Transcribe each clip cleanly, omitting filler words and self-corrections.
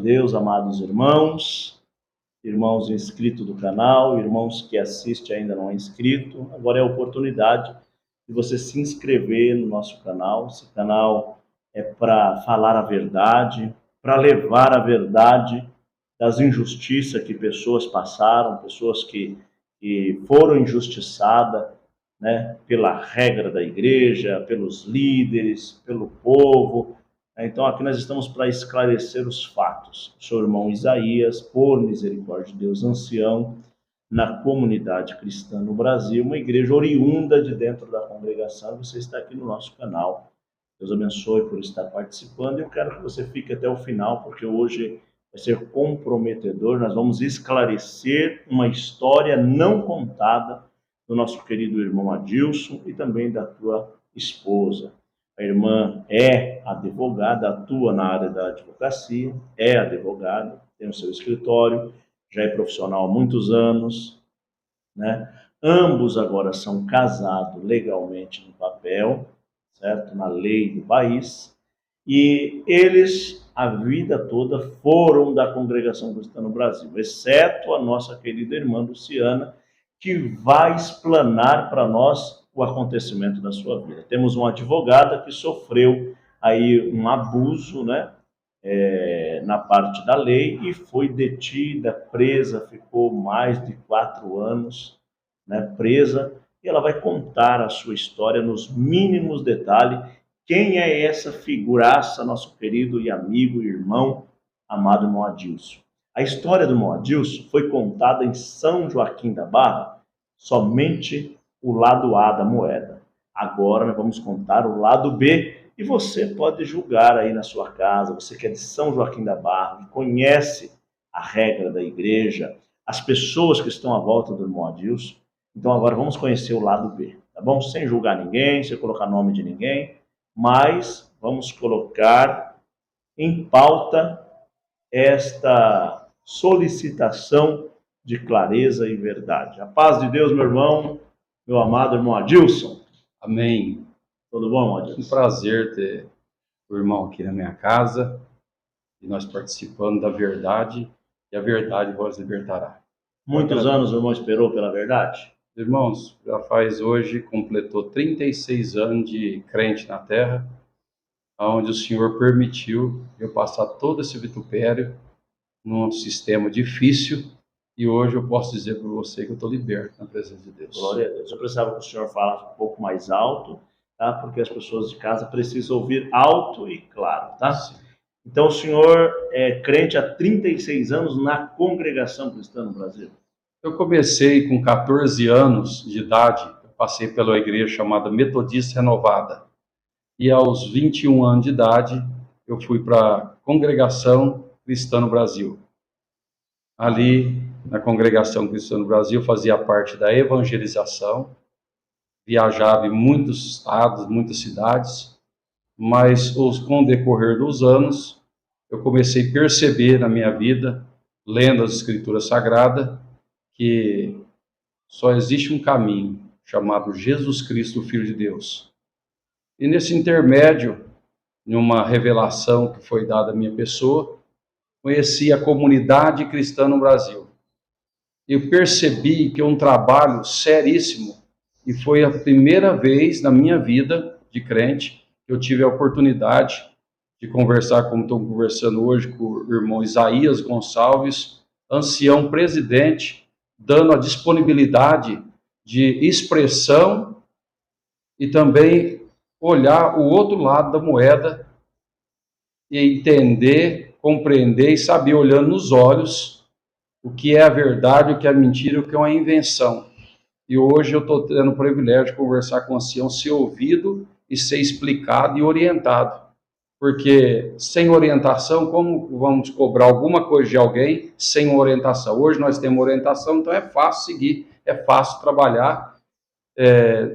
Deus, amados irmãos, irmãos inscritos do canal, irmãos que assistem ainda não é inscrito, agora é a oportunidade de você se inscrever no nosso canal. Esse canal é para falar a verdade, para levar a verdade das injustiças que pessoas passaram, pessoas que foram injustiçadas, né, pela regra da igreja, pelos líderes, pelo povo. Então aqui nós estamos para esclarecer os fatos. Sou o irmão Isaías, por misericórdia de Deus, ancião na comunidade cristã no Brasil, uma igreja oriunda de dentro da congregação. Você está aqui no nosso canal. Deus abençoe por estar participando. Eu quero que você fique até o final, porque hoje vai ser comprometedor. Nós vamos esclarecer uma história não contada do nosso querido irmão Adilson e também da tua esposa. A irmã é advogada, atua na área da advocacia, é advogada, tem o seu escritório, já é profissional há muitos anos, né? Ambos agora são casados legalmente no papel, certo? Na lei do país. E eles, a vida toda, foram da congregação cristã no Brasil, exceto a nossa querida irmã Luciana, que vai explanar para nós o acontecimento da sua vida. Temos uma advogada que sofreu aí um abuso, né, na parte da lei, e foi detida, presa, ficou mais de 4 anos, né, presa, e ela vai contar a sua história nos mínimos detalhes. Quem é essa figuraça, nosso querido e amigo e irmão, amado irmão Adilson? A história do irmão Adilson foi contada em São Joaquim da Barra, somente o lado A da moeda. Agora nós vamos contar o lado B, e você pode julgar aí na sua casa, você que é de São Joaquim da Barra, que conhece a regra da igreja, as pessoas que estão à volta do irmão Adilson. Então agora vamos conhecer o lado B, tá bom? Sem julgar ninguém, sem colocar nome de ninguém, mas vamos colocar em pauta esta solicitação de clareza e verdade. A paz de Deus, meu irmão, meu amado irmão Adilson. Amém. Tudo bom, Adilson? Um prazer ter o irmão aqui na minha casa, e nós participando da verdade, e a verdade vos libertará. Muitos anos o irmão esperou pela verdade? Irmãos, já faz hoje, completou 36 anos de crente na terra, onde o Senhor permitiu eu passar todo esse vitupério num sistema difícil, e hoje eu posso dizer para você que eu estou liberto na presença de Deus. Glória a Deus. Eu precisava que o senhor falasse um pouco mais alto, tá? Porque as pessoas de casa precisam ouvir alto e claro, tá? Sim. Então o senhor é crente há 36 anos na congregação cristã no Brasil? Eu comecei com 14 anos de idade, passei pela igreja chamada Metodista Renovada. E aos 21 anos de idade, eu fui para a congregação cristã no Brasil. Ali, na congregação cristã no Brasil, fazia parte da evangelização, viajava em muitos estados, muitas cidades, mas com o decorrer dos anos, eu comecei a perceber na minha vida, lendo as Escrituras Sagradas, que só existe um caminho, chamado Jesus Cristo, o Filho de Deus. E nesse intermédio, em uma revelação que foi dada à minha pessoa, conheci a comunidade cristã no Brasil. Eu percebi que é um trabalho seríssimo, e foi a primeira vez na minha vida de crente que eu tive a oportunidade de conversar, como estou conversando hoje, com o irmão Isaías Gonçalves, ancião presidente, dando a disponibilidade de expressão e também olhar o outro lado da moeda e entender, compreender e saber, olhando nos olhos, o que é a verdade, o que é a mentira, o que é uma invenção. E hoje eu estou tendo o privilégio de conversar com o ancião, ser ouvido e ser explicado e orientado. Porque sem orientação, como vamos cobrar alguma coisa de alguém sem orientação? Hoje nós temos orientação, então é fácil seguir, é fácil trabalhar.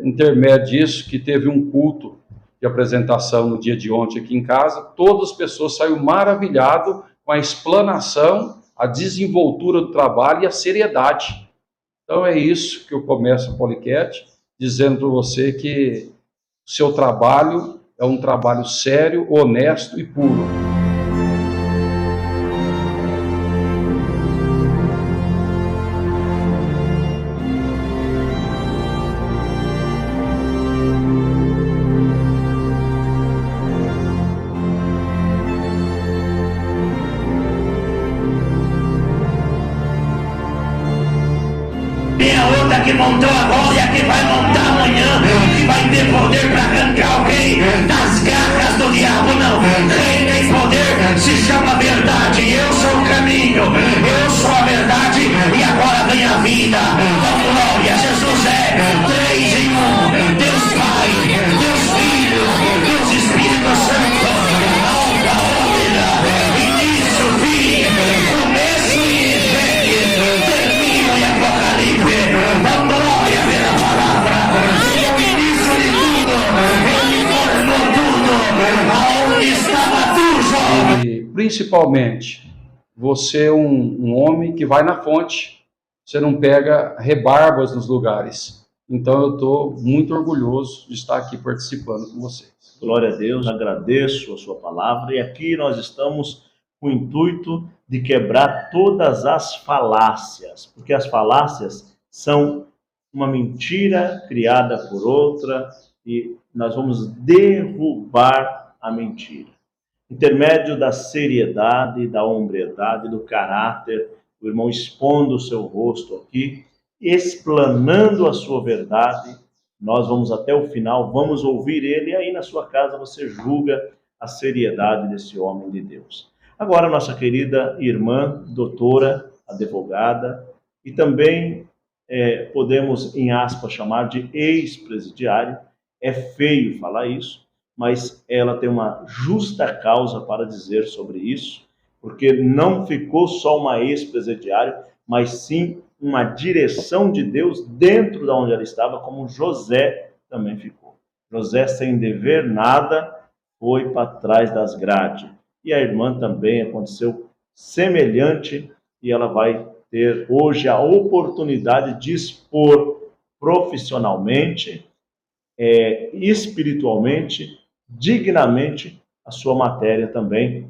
Intermédio disso, que teve um culto de apresentação no dia de ontem aqui em casa, todas as pessoas saíram maravilhadas com a explanação, a desenvoltura do trabalho e a seriedade. Então é isso que eu começo a Poliquete, dizendo para você que o seu trabalho é um trabalho sério, honesto e puro. montou agora e a que vai montar amanhã, que vai ter poder para arrancar alguém das garras do diabo. Não, quem tem poder se chama verdade. Eu sou o caminho, eu sou a verdade, e agora vem a vida. Então, glória, Jesus é 3 em 1, Deus Pai, Deus Filho, Deus Espírito Santo. Alta ordem, início, fim, começo e termina em Apocalipse. Então, glória pela palavra. Ele é o início de tudo, ele formou tudo. Aonde estava tu, Jó? E, principalmente, você é um homem que vai na fonte, você não pega rebarbas nos lugares. Então, eu estou muito orgulhoso de estar aqui participando com vocês. Glória a Deus, agradeço a sua palavra. E aqui nós estamos com o intuito de quebrar todas as falácias, porque as falácias são uma mentira criada por outra e nós vamos derrubar a mentira. Intermédio da seriedade, da hombridade, do caráter, o irmão expondo o seu rosto aqui, explanando a sua verdade, nós vamos até o final, vamos ouvir ele, e aí na sua casa você julga a seriedade desse homem de Deus. Agora, nossa querida irmã, doutora, advogada, e também podemos, em aspas, chamar de ex-presidiário, é feio falar isso, mas ela tem uma justa causa para dizer sobre isso, porque não ficou só uma ex-presidiário, mas sim uma direção de Deus dentro de onde ela estava, como José também ficou. José, sem dever nada, foi para trás das grades. E a irmã também aconteceu semelhante, e ela vai ter hoje a oportunidade de expor profissionalmente, espiritualmente, dignamente a sua matéria também,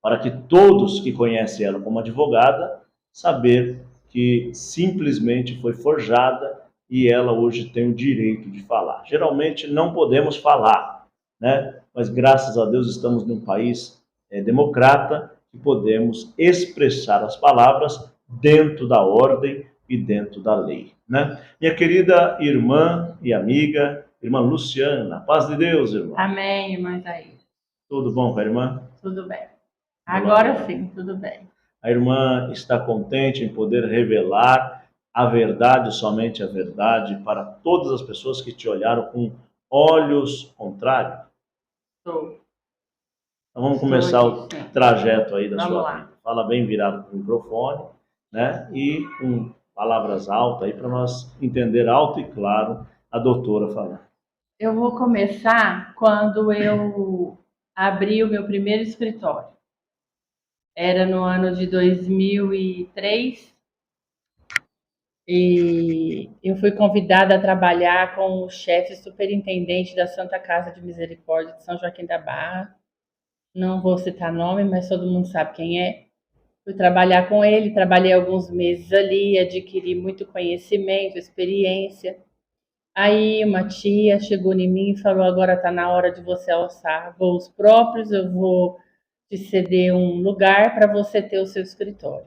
para que todos que conhecem ela como advogada, saber que simplesmente foi forjada e ela hoje tem o direito de falar. Geralmente não podemos falar, né? Mas graças a Deus estamos num país democrata e podemos expressar as palavras dentro da ordem e dentro da lei, né? Minha querida irmã e amiga, irmã Luciana, paz de Deus, irmã. Amém, irmã Thaís. Tudo bom com a irmã? Tudo bem. Agora sim, tudo bem. A irmã está contente em poder revelar a verdade, somente a verdade, para todas as pessoas que te olharam com olhos contrários? Estou. Então vamos começar o trajeto aí da Vamos sua lá. vida. Fala bem virado para o microfone, né? E com palavras altas aí para nós entender alto e claro a doutora falando. Eu vou começar quando eu abri o meu primeiro escritório. Era no ano de 2003 e eu fui convidada a trabalhar com o chefe superintendente da Santa Casa de Misericórdia de São Joaquim da Barra. Não vou citar nome, mas todo mundo sabe quem é. Fui trabalhar com ele, trabalhei alguns meses ali, adquiri muito conhecimento, experiência. Aí uma tia chegou em mim e falou: agora está na hora de você alçar voos próprios, eu vou te ceder um lugar para você ter o seu escritório.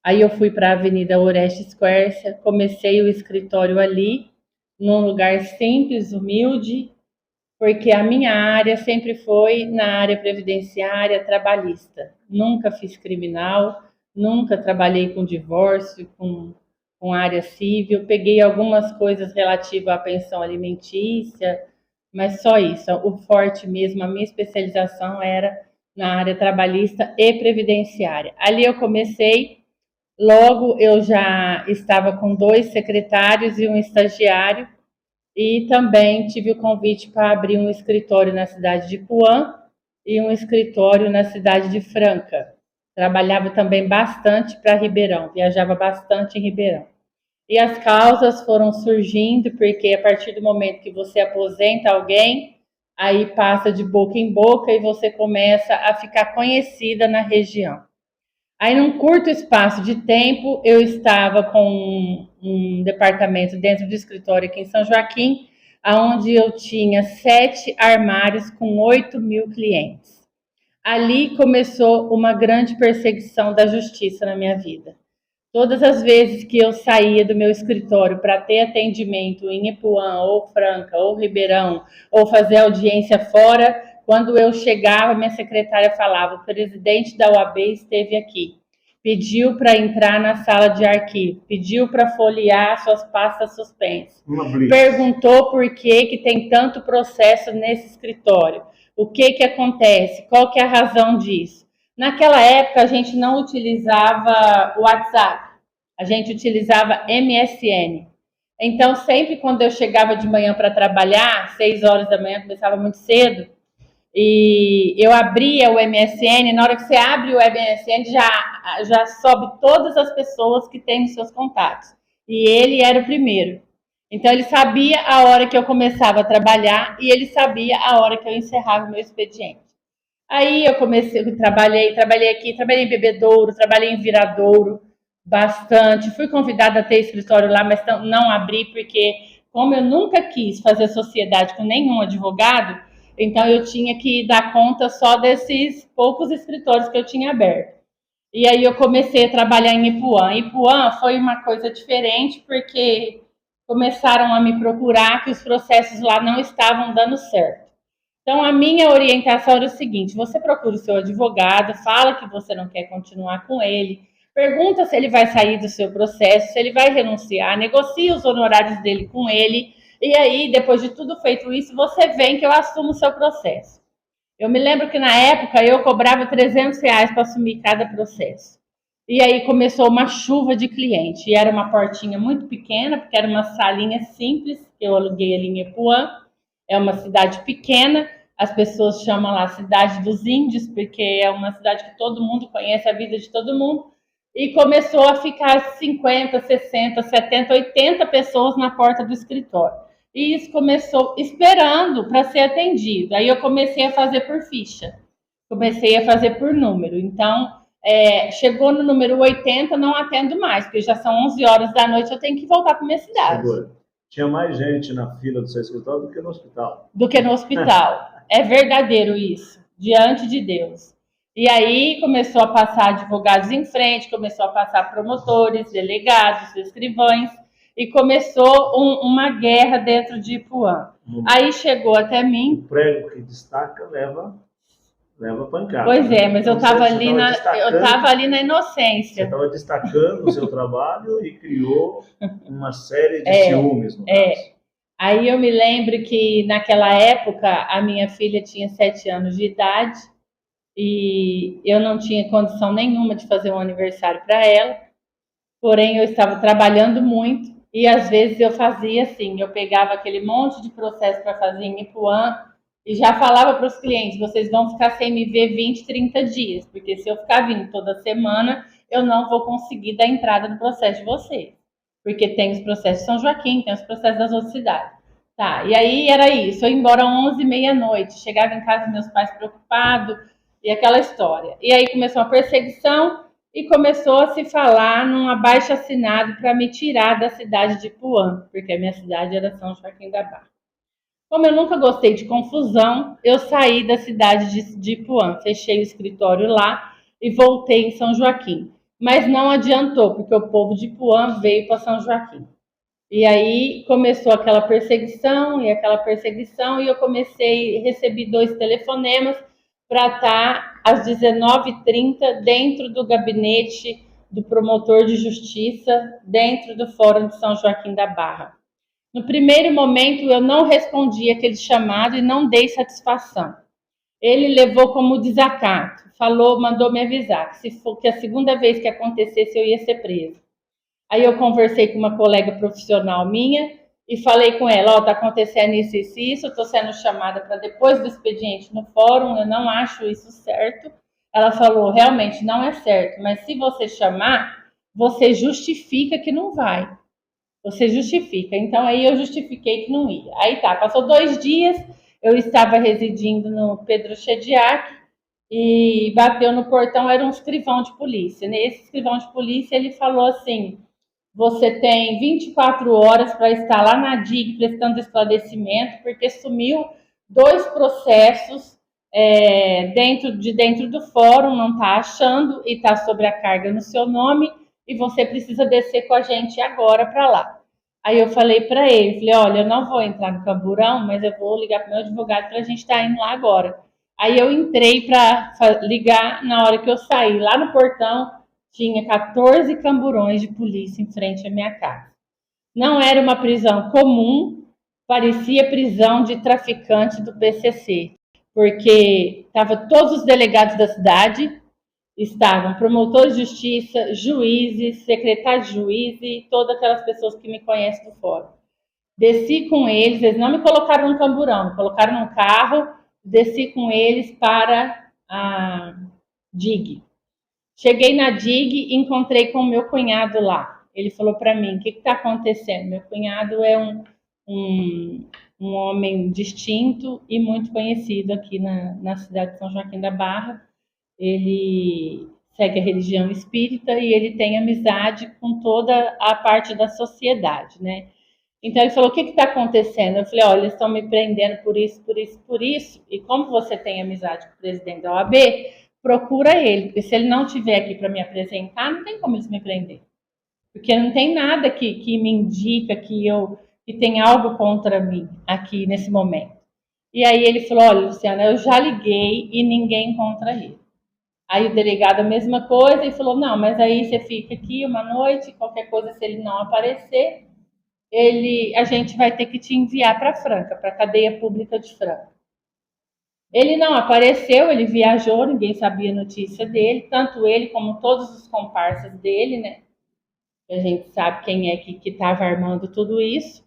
Aí eu fui para a Avenida Orestes Quércia, comecei o escritório ali, num lugar simples, humilde, porque a minha área sempre foi na área previdenciária trabalhista. Nunca fiz criminal, nunca trabalhei com divórcio, com área civil. Peguei algumas coisas relativas à pensão alimentícia, mas só isso. O forte mesmo, a minha especialização era na área trabalhista e previdenciária. Ali eu comecei, logo eu já estava com 2 secretários e um estagiário, e também tive o convite para abrir um escritório na cidade de Puã e um escritório na cidade de Franca. Trabalhava também bastante para Ribeirão, viajava bastante em Ribeirão. E as causas foram surgindo, porque a partir do momento que você aposenta alguém, aí passa de boca em boca e você começa a ficar conhecida na região. Aí, num curto espaço de tempo, eu estava com um departamento dentro do escritório aqui em São Joaquim, onde eu tinha 7 armários com 8.000 clientes. Ali começou uma grande perseguição da justiça na minha vida, Todas as vezes que eu saía do meu escritório para ter atendimento em Ipuã, ou Franca, ou Ribeirão, ou fazer audiência fora, quando eu chegava, minha secretária falava: o presidente da UAB esteve aqui, pediu para entrar na sala de arquivo, pediu para folhear suas pastas suspensas, perguntou por que tem tanto processo nesse escritório, o que acontece, qual que é a razão disso. Naquela época, a gente não utilizava o WhatsApp, a gente utilizava MSN. Então, sempre quando eu chegava de manhã para trabalhar, 6 horas da manhã, começava muito cedo, e eu abria o MSN, na hora que você abre o MSN, já sobe todas as pessoas que tem nos seus contatos. E ele era o primeiro. Então, ele sabia a hora que eu começava a trabalhar e ele sabia a hora que eu encerrava o meu expediente. Aí eu trabalhei aqui, trabalhei em Bebedouro, trabalhei em Viradouro, bastante. Fui convidada a ter escritório lá, mas não abri, porque como eu nunca quis fazer sociedade com nenhum advogado, então eu tinha que dar conta só desses poucos escritórios que eu tinha aberto. E aí eu comecei a trabalhar em Ipuã. Ipuã foi uma coisa diferente, porque começaram a me procurar que os processos lá não estavam dando certo. Então, a minha orientação era o seguinte: você procura o seu advogado, fala que você não quer continuar com ele, pergunta se ele vai sair do seu processo, se ele vai renunciar, negocia os honorários dele com ele, e aí, depois de tudo feito isso, você vem que eu assumo o seu processo. Eu me lembro que, na época, eu cobrava R$300 para assumir cada processo. E aí começou uma chuva de cliente, e era uma portinha muito pequena, porque era uma salinha simples, que eu aluguei ali em Ipuã. É uma cidade pequena, as pessoas chamam lá Cidade dos Índios, porque é uma cidade que todo mundo conhece a vida de todo mundo. E começou a ficar 50, 60, 70, 80 pessoas na porta do escritório. E isso começou esperando para ser atendido. Aí eu comecei a fazer por ficha, comecei a fazer por número. Então, chegou no número 80, não atendo mais, porque já são 11 horas da noite, eu tenho que voltar para minha cidade. Segura. Tinha mais gente na fila do seu escritório do que no hospital. Do que no hospital. É verdadeiro isso, diante de Deus. E aí começou a passar advogados em frente, começou a passar promotores, delegados, escrivães, e começou uma guerra dentro de Ipuã. Aí chegou até mim... O prego que destaca leva pancada. Pois é, mas eu estava ali na inocência. Você estava destacando o seu trabalho e criou uma série de ciúmes no caso. Aí eu me lembro que naquela época a minha filha tinha 7 anos de idade e eu não tinha condição nenhuma de fazer um aniversário para ela, porém eu estava trabalhando muito e às vezes eu fazia assim, eu pegava aquele monte de processo para fazer em Ipuã e já falava para os clientes: vocês vão ficar sem me ver 20, 30 dias, porque se eu ficar vindo toda semana, eu não vou conseguir dar entrada no processo de vocês. Porque tem os processos de São Joaquim, tem os processos das outras cidades. Tá, e aí era isso, eu ia embora às 11h, meia-noite, chegava em casa meus pais preocupados, e aquela história. E aí começou a perseguição e começou a se falar num abaixo-assinado para me tirar da cidade de Ipuã, porque a minha cidade era São Joaquim da Barra. Como eu nunca gostei de confusão, eu saí da cidade de Ipuã, fechei o escritório lá e voltei em São Joaquim. Mas não adiantou, porque o povo de Ipuã veio para São Joaquim. E aí começou aquela perseguição, e eu recebi 2 telefonemas para estar às 19h30 dentro do gabinete do promotor de justiça, dentro do Fórum de São Joaquim da Barra. No primeiro momento eu não respondi aquele chamado e não dei satisfação. Ele levou como desacato, mandou me avisar que a segunda vez que acontecesse eu ia ser presa. Aí eu conversei com uma colega profissional minha e falei com ela: está acontecendo isso e isso, eu estou sendo chamada para depois do expediente no fórum, eu não acho isso certo. Ela falou: realmente não é certo, mas se você chamar, você justifica que não vai. Você justifica. Então aí eu justifiquei que não ia. Aí tá, passou 2 dias, eu estava residindo no Pedro Chediak e bateu no portão, era um escrivão de polícia. Nesse escrivão de polícia ele falou assim: você tem 24 horas para estar lá na DIG prestando esclarecimento, porque sumiu 2 processos dentro do fórum, não está achando e está sobre a carga no seu nome, e você precisa descer com a gente agora para lá. Aí eu falei para ele, falei, olha, eu não vou entrar no camburão, mas eu vou ligar para o meu advogado para a gente estar indo lá agora. Aí eu entrei para ligar, na hora que eu saí lá no portão, tinha 14 camburões de polícia em frente à minha casa. Não era uma prisão comum, parecia prisão de traficante do PCC, porque estavam todos os delegados da cidade, estavam promotores de justiça, juízes, secretários de juízes e todas aquelas pessoas que me conhecem do fórum. Desci com eles não me colocaram no camburão, me colocaram no carro, desci com eles para a DIG. Cheguei na DIG e encontrei com o meu cunhado lá. Ele falou para mim, o que está acontecendo? Meu cunhado é um homem distinto e muito conhecido aqui na cidade de São Joaquim da Barra. Ele segue a religião espírita e ele tem amizade com toda a parte da sociedade, né? Então ele falou, o que está acontecendo? Eu falei, olha, eles estão me prendendo por isso, por isso, por isso. E como você tem amizade com o presidente da OAB, procura ele, porque se ele não estiver aqui para me apresentar, não tem como eles me prender. Porque não tem nada que me indica que tem algo contra mim aqui nesse momento. E aí ele falou, olha, Luciana, eu já liguei e ninguém encontra ele. Aí o delegado a mesma coisa e falou, não, mas aí você fica aqui uma noite, qualquer coisa, se ele não aparecer, a gente vai ter que te enviar para Franca, para a cadeia pública de Franca. Ele não apareceu, ele viajou, ninguém sabia a notícia dele, tanto ele como todos os comparsas dele, né? A gente sabe quem é que estava armando tudo isso,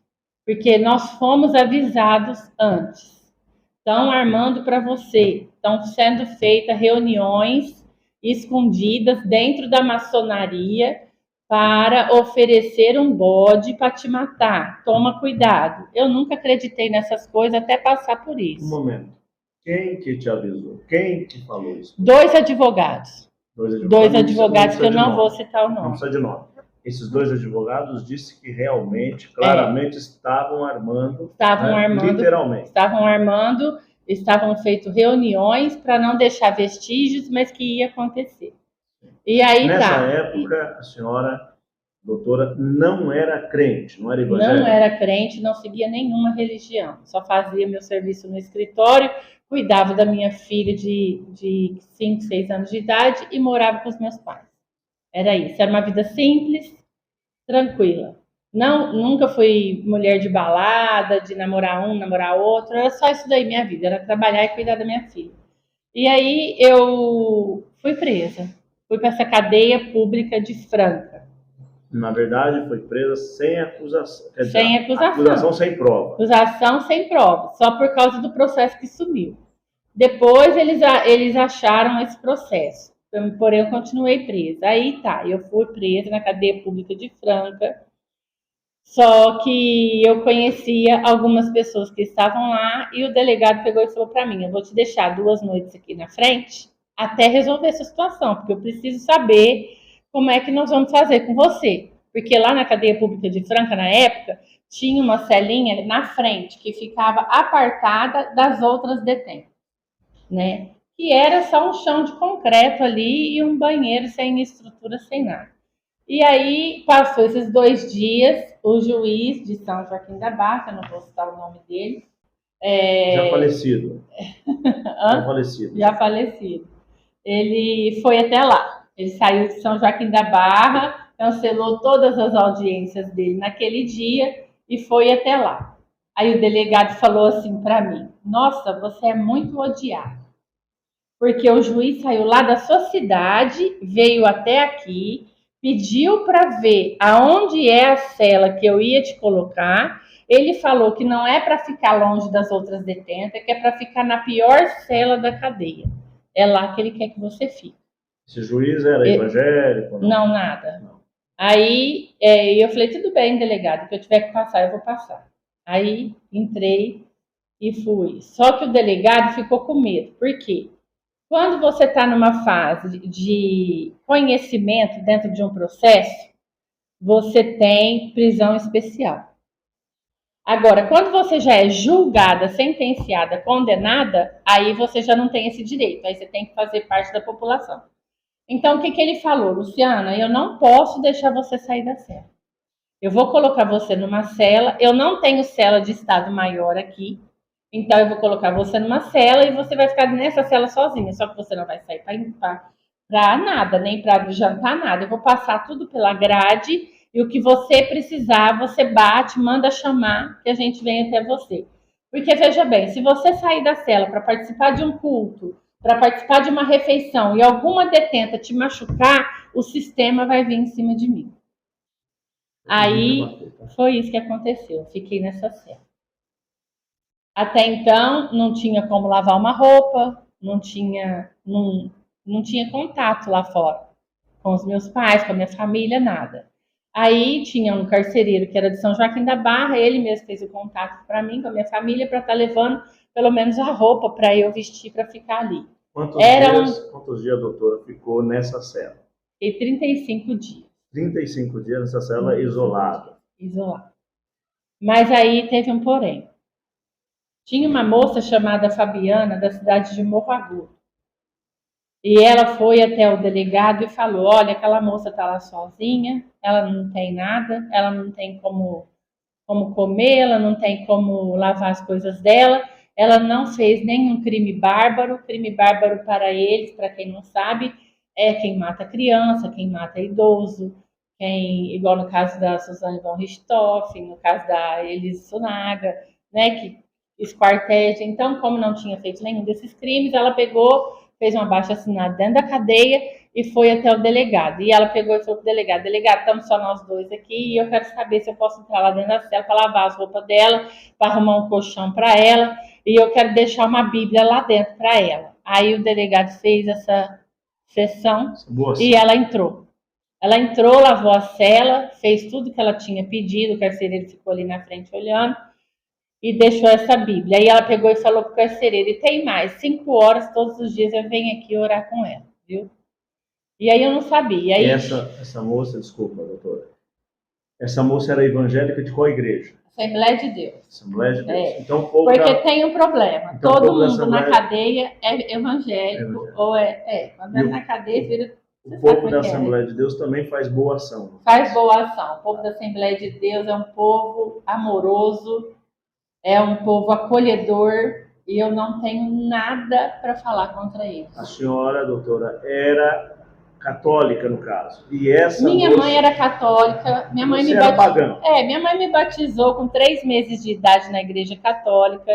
porque nós fomos avisados antes. Estão armando para você, estão sendo feitas reuniões escondidas dentro da maçonaria para oferecer um bode para te matar. Toma cuidado. Eu nunca acreditei nessas coisas até passar por isso. Um momento. Quem que te avisou? Quem que falou isso? Dois advogados. Dois advogados que eu não vou citar o nome. Não precisa de nome. Esses dois advogados disseram que realmente, claramente, estavam armando. Estavam armando. Literalmente. Estavam armando, estavam feitas reuniões para não deixar vestígios, mas que ia acontecer. E aí nessa época, a senhora, doutora, não era crente, não era evangélica? Não era crente, não seguia nenhuma religião. Só fazia meu serviço no escritório, cuidava da minha filha de 5, 6 anos de idade e morava com os meus pais. Era isso, era uma vida simples, tranquila. Não, nunca fui mulher de balada, de namorar um, namorar outro, era só isso daí minha vida, era trabalhar e cuidar da minha filha. E aí eu fui presa, fui para essa cadeia pública de Franca. Na verdade, foi presa sem acusação. Sem acusação. Acusação sem prova. Acusação sem prova, só por causa do processo que sumiu. Depois eles acharam esse processo. Porém, eu continuei presa. Aí tá, eu fui presa na cadeia pública de Franca, só que eu conhecia algumas pessoas que estavam lá e o delegado pegou e falou para mim, eu vou te deixar 2 noites aqui na frente até resolver essa situação, porque eu preciso saber como é que nós vamos fazer com você. Porque lá na cadeia pública de Franca, na época, tinha uma celinha na frente que ficava apartada das outras detentas, né? Que era só um chão de concreto ali e um banheiro sem estrutura, sem nada. E aí, passou esses 2 dias, o juiz de São Joaquim da Barra, eu não vou citar o nome dele. Já falecido. Já falecido. Ele foi até lá. Ele saiu de São Joaquim da Barra, cancelou todas as audiências dele naquele dia e foi até lá. Aí o delegado falou assim para mim, nossa, você é muito odiado. Porque o juiz saiu lá da sua cidade, veio até aqui, pediu para ver aonde é a cela que eu ia te colocar. Ele falou que não é para ficar longe das outras detentas, que é para ficar na pior cela da cadeia. É lá que ele quer que você fique. Esse juiz era evangélico? Não, nada. Não. Aí eu falei, tudo bem, delegado, que eu tiver que passar, eu vou passar. Aí entrei e fui. Só que o delegado ficou com medo. Por quê? Quando você está numa fase de conhecimento dentro de um processo, você tem prisão especial. Agora, quando você já é julgada, sentenciada, condenada, aí você já não tem esse direito. Aí você tem que fazer parte da população. Então, o que ele falou? Luciana, eu não posso deixar você sair da cela. Eu vou colocar você numa cela. Eu não tenho cela de estado maior aqui. Então, eu vou colocar você numa cela e você vai ficar nessa cela sozinha. Só que você não vai sair para nada, nem para jantar, nada. Eu vou passar tudo pela grade e o que você precisar, você bate, manda chamar, que a gente vem até você. Porque, veja bem, se você sair da cela para participar de um culto, para participar de uma refeição e alguma detenta te machucar, o sistema vai vir em cima de mim. Aí foi isso que aconteceu. Fiquei nessa cela. Até então não tinha como lavar uma roupa, não tinha contato lá fora com os meus pais, com a minha família, nada. Aí tinha um carcereiro que era de São Joaquim da Barra, ele mesmo fez o contato para mim, com a minha família, para estar levando pelo menos a roupa para eu vestir para ficar ali. Quantos dias, doutora, ficou nessa cela? E 35 dias. 35 dias nessa cela isolada. Isolada. Mas aí teve um porém. Tinha uma moça chamada Fabiana, da cidade de Morro Agudo. E ela foi até o delegado e falou, olha, aquela moça está lá sozinha, ela não tem nada, ela não tem como comer, ela não tem como lavar as coisas dela, ela não fez nenhum crime bárbaro. Crime bárbaro para eles, para quem não sabe, é quem mata criança, quem mata idoso, igual no caso da Suzane von Richthofen, no caso da Elise Sunaga, né, que esquarteja. Então, como não tinha feito nenhum desses crimes, ela pegou, fez um abaixo-assinado dentro da cadeia e foi até o delegado. E ela pegou e falou pro delegado, delegado, estamos só nós dois aqui e eu quero saber se eu posso entrar lá dentro da cela para lavar as roupas dela, para arrumar um colchão para ela e eu quero deixar uma Bíblia lá dentro para ela. Aí o delegado fez essa sessão e ela entrou. Ela entrou, lavou a cela, fez tudo que ela tinha pedido, o carcereiro ficou ali na frente olhando e deixou essa Bíblia. Aí ela pegou e falou pro carcereiro, e tem mais, 5 horas todos os dias eu venho aqui orar com ela, viu? E aí eu não sabia. Aí, essa moça, desculpa, doutora, essa moça era evangélica de qual igreja? Assembleia de Deus. Assembleia de Deus. É. Então, porque tem um problema. Então, todo mundo na cadeia é evangélico. Ou quando é na cadeia, vira... O povo da Assembleia de Deus também faz boa ação. Faz boa ação. O povo da Assembleia de Deus é um povo amoroso, é um povo acolhedor, e eu não tenho nada para falar contra eles. A senhora, doutora, era católica, no caso. E essa minha mãe era católica. Minha mãe me batizou. Minha mãe me batizou com 3 meses de idade na igreja católica.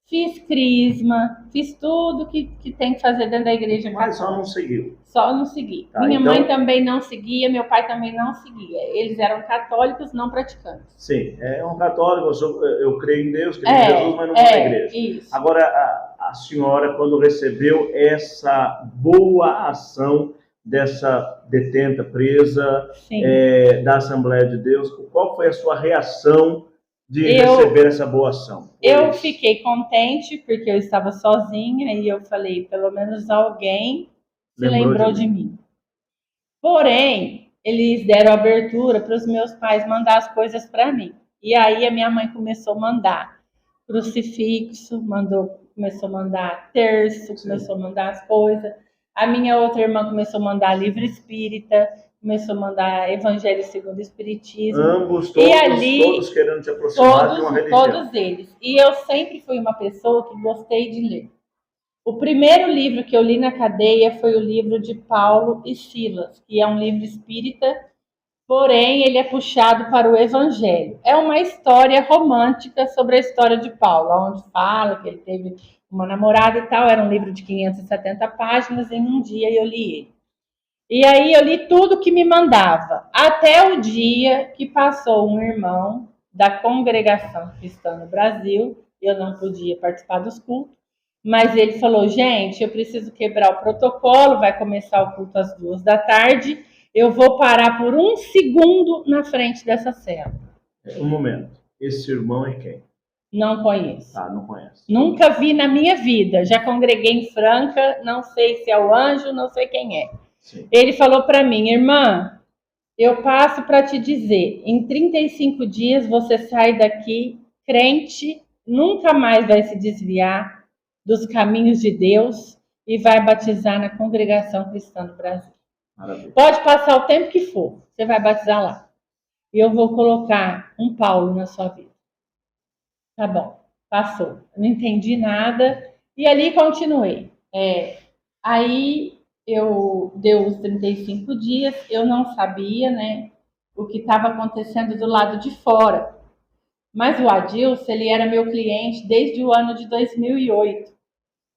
Fiz crisma, fiz tudo que tem que fazer dentro da igreja católica. Mas só não seguiu. Só não segui. Tá, minha mãe também não seguia, meu pai também não seguia. Eles eram católicos não praticantes. Sim, é um católico, eu creio em Deus, creio em Jesus, mas não vou na igreja. Isso. Agora, a senhora, quando recebeu essa boa ação dessa detenta presa da Assembleia de Deus, qual foi a sua reação de receber essa boa ação? Eu fiquei contente, porque eu estava sozinha, e eu falei, pelo menos alguém se lembrou de mim. Porém, eles deram abertura para os meus pais mandar as coisas para mim. E aí a minha mãe começou a mandar crucifixo, começou a mandar terço, começou a mandar as coisas. A minha outra irmã começou a mandar livro espírita, começou a mandar Evangelho segundo o Espiritismo. Ambos, todos querendo te aproximar de uma religião. Todos eles. E eu sempre fui uma pessoa que gostei de ler. O primeiro livro que eu li na cadeia foi o livro de Paulo e Silas, que é um livro espírita, porém ele é puxado para o Evangelho. É uma história romântica sobre a história de Paulo, onde fala que ele teve uma namorada e tal. Era um livro de 570 páginas, e num dia eu li ele. E aí eu li tudo que me mandava, até o dia que passou um irmão da Congregação Cristã no Brasil. Eu não podia participar dos cultos, mas ele falou, gente, eu preciso quebrar o protocolo, vai começar o culto às 14h, eu vou parar por 1 segundo na frente dessa cela. Um momento, esse irmão é quem? Não conheço. Não conheço. Nunca vi na minha vida, já congreguei em Franca, não sei se é o anjo, não sei quem é. Sim. Ele falou para mim, irmã, eu passo para te dizer, em 35 dias você sai daqui crente, nunca mais vai se desviar dos caminhos de Deus e vai batizar na Congregação Cristã do Brasil. Maravilha. Pode passar o tempo que for, você vai batizar lá. E eu vou colocar um Paulo na sua vida. Tá bom, passou. Não entendi nada. E ali continuei. Aí deu os 35 dias, eu não sabia, né, o que estava acontecendo do lado de fora. Mas o Adilson, ele era meu cliente desde o ano de 2008,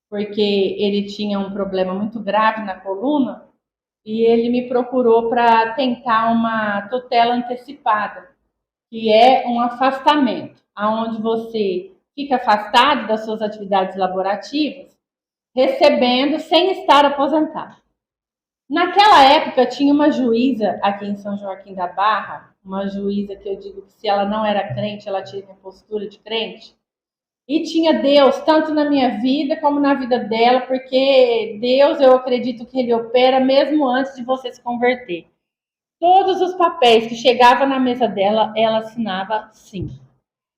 porque ele tinha um problema muito grave na coluna e ele me procurou para tentar uma tutela antecipada, que é um afastamento, aonde você fica afastado das suas atividades laborativas, recebendo sem estar aposentado. Naquela época tinha uma juíza aqui em São Joaquim da Barra, uma juíza que eu digo que se ela não era crente, ela tinha postura de crente. E tinha Deus, tanto na minha vida como na vida dela, porque Deus, eu acredito que ele opera mesmo antes de você se converter. Todos os papéis que chegavam na mesa dela, ela assinava sim.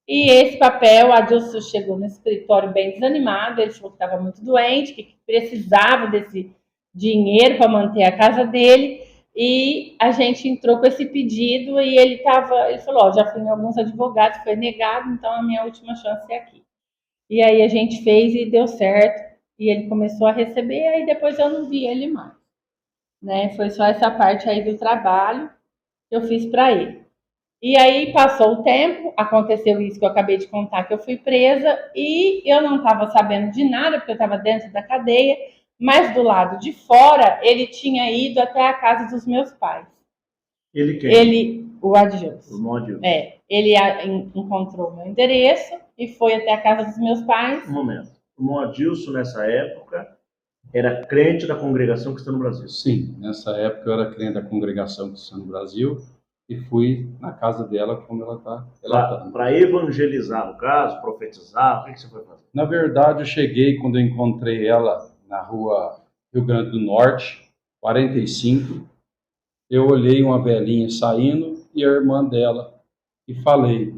E esse papel, a Adilson chegou no escritório bem desanimado, ele falou que estava muito doente, que precisava desse dinheiro para manter a casa dele, e a gente entrou com esse pedido e ele falou, já fui em alguns advogados, foi negado, então a minha última chance é aqui. E aí a gente fez e deu certo, e ele começou a receber, aí depois eu não vi ele mais, né? Foi só essa parte aí do trabalho que eu fiz para ele. E aí passou o tempo, aconteceu isso que eu acabei de contar, que eu fui presa e eu não estava sabendo de nada, porque eu estava dentro da cadeia, mas do lado de fora ele tinha ido até a casa dos meus pais. Ele quem? O Adilson. O Adilson. Ele encontrou meu endereço e foi até a casa dos meus pais. Um momento. O Adilson, nessa época, era crente da Congregação Cristã no Brasil? Sim, nessa época eu era crente da Congregação Cristã no Brasil e fui na casa dela como ela está relatando. Para evangelizar, no caso, profetizar, o que você foi fazer? Na verdade, eu cheguei quando eu encontrei ela na rua Rio Grande do Norte, 45. Eu olhei uma velhinha saindo e a irmã dela e falei,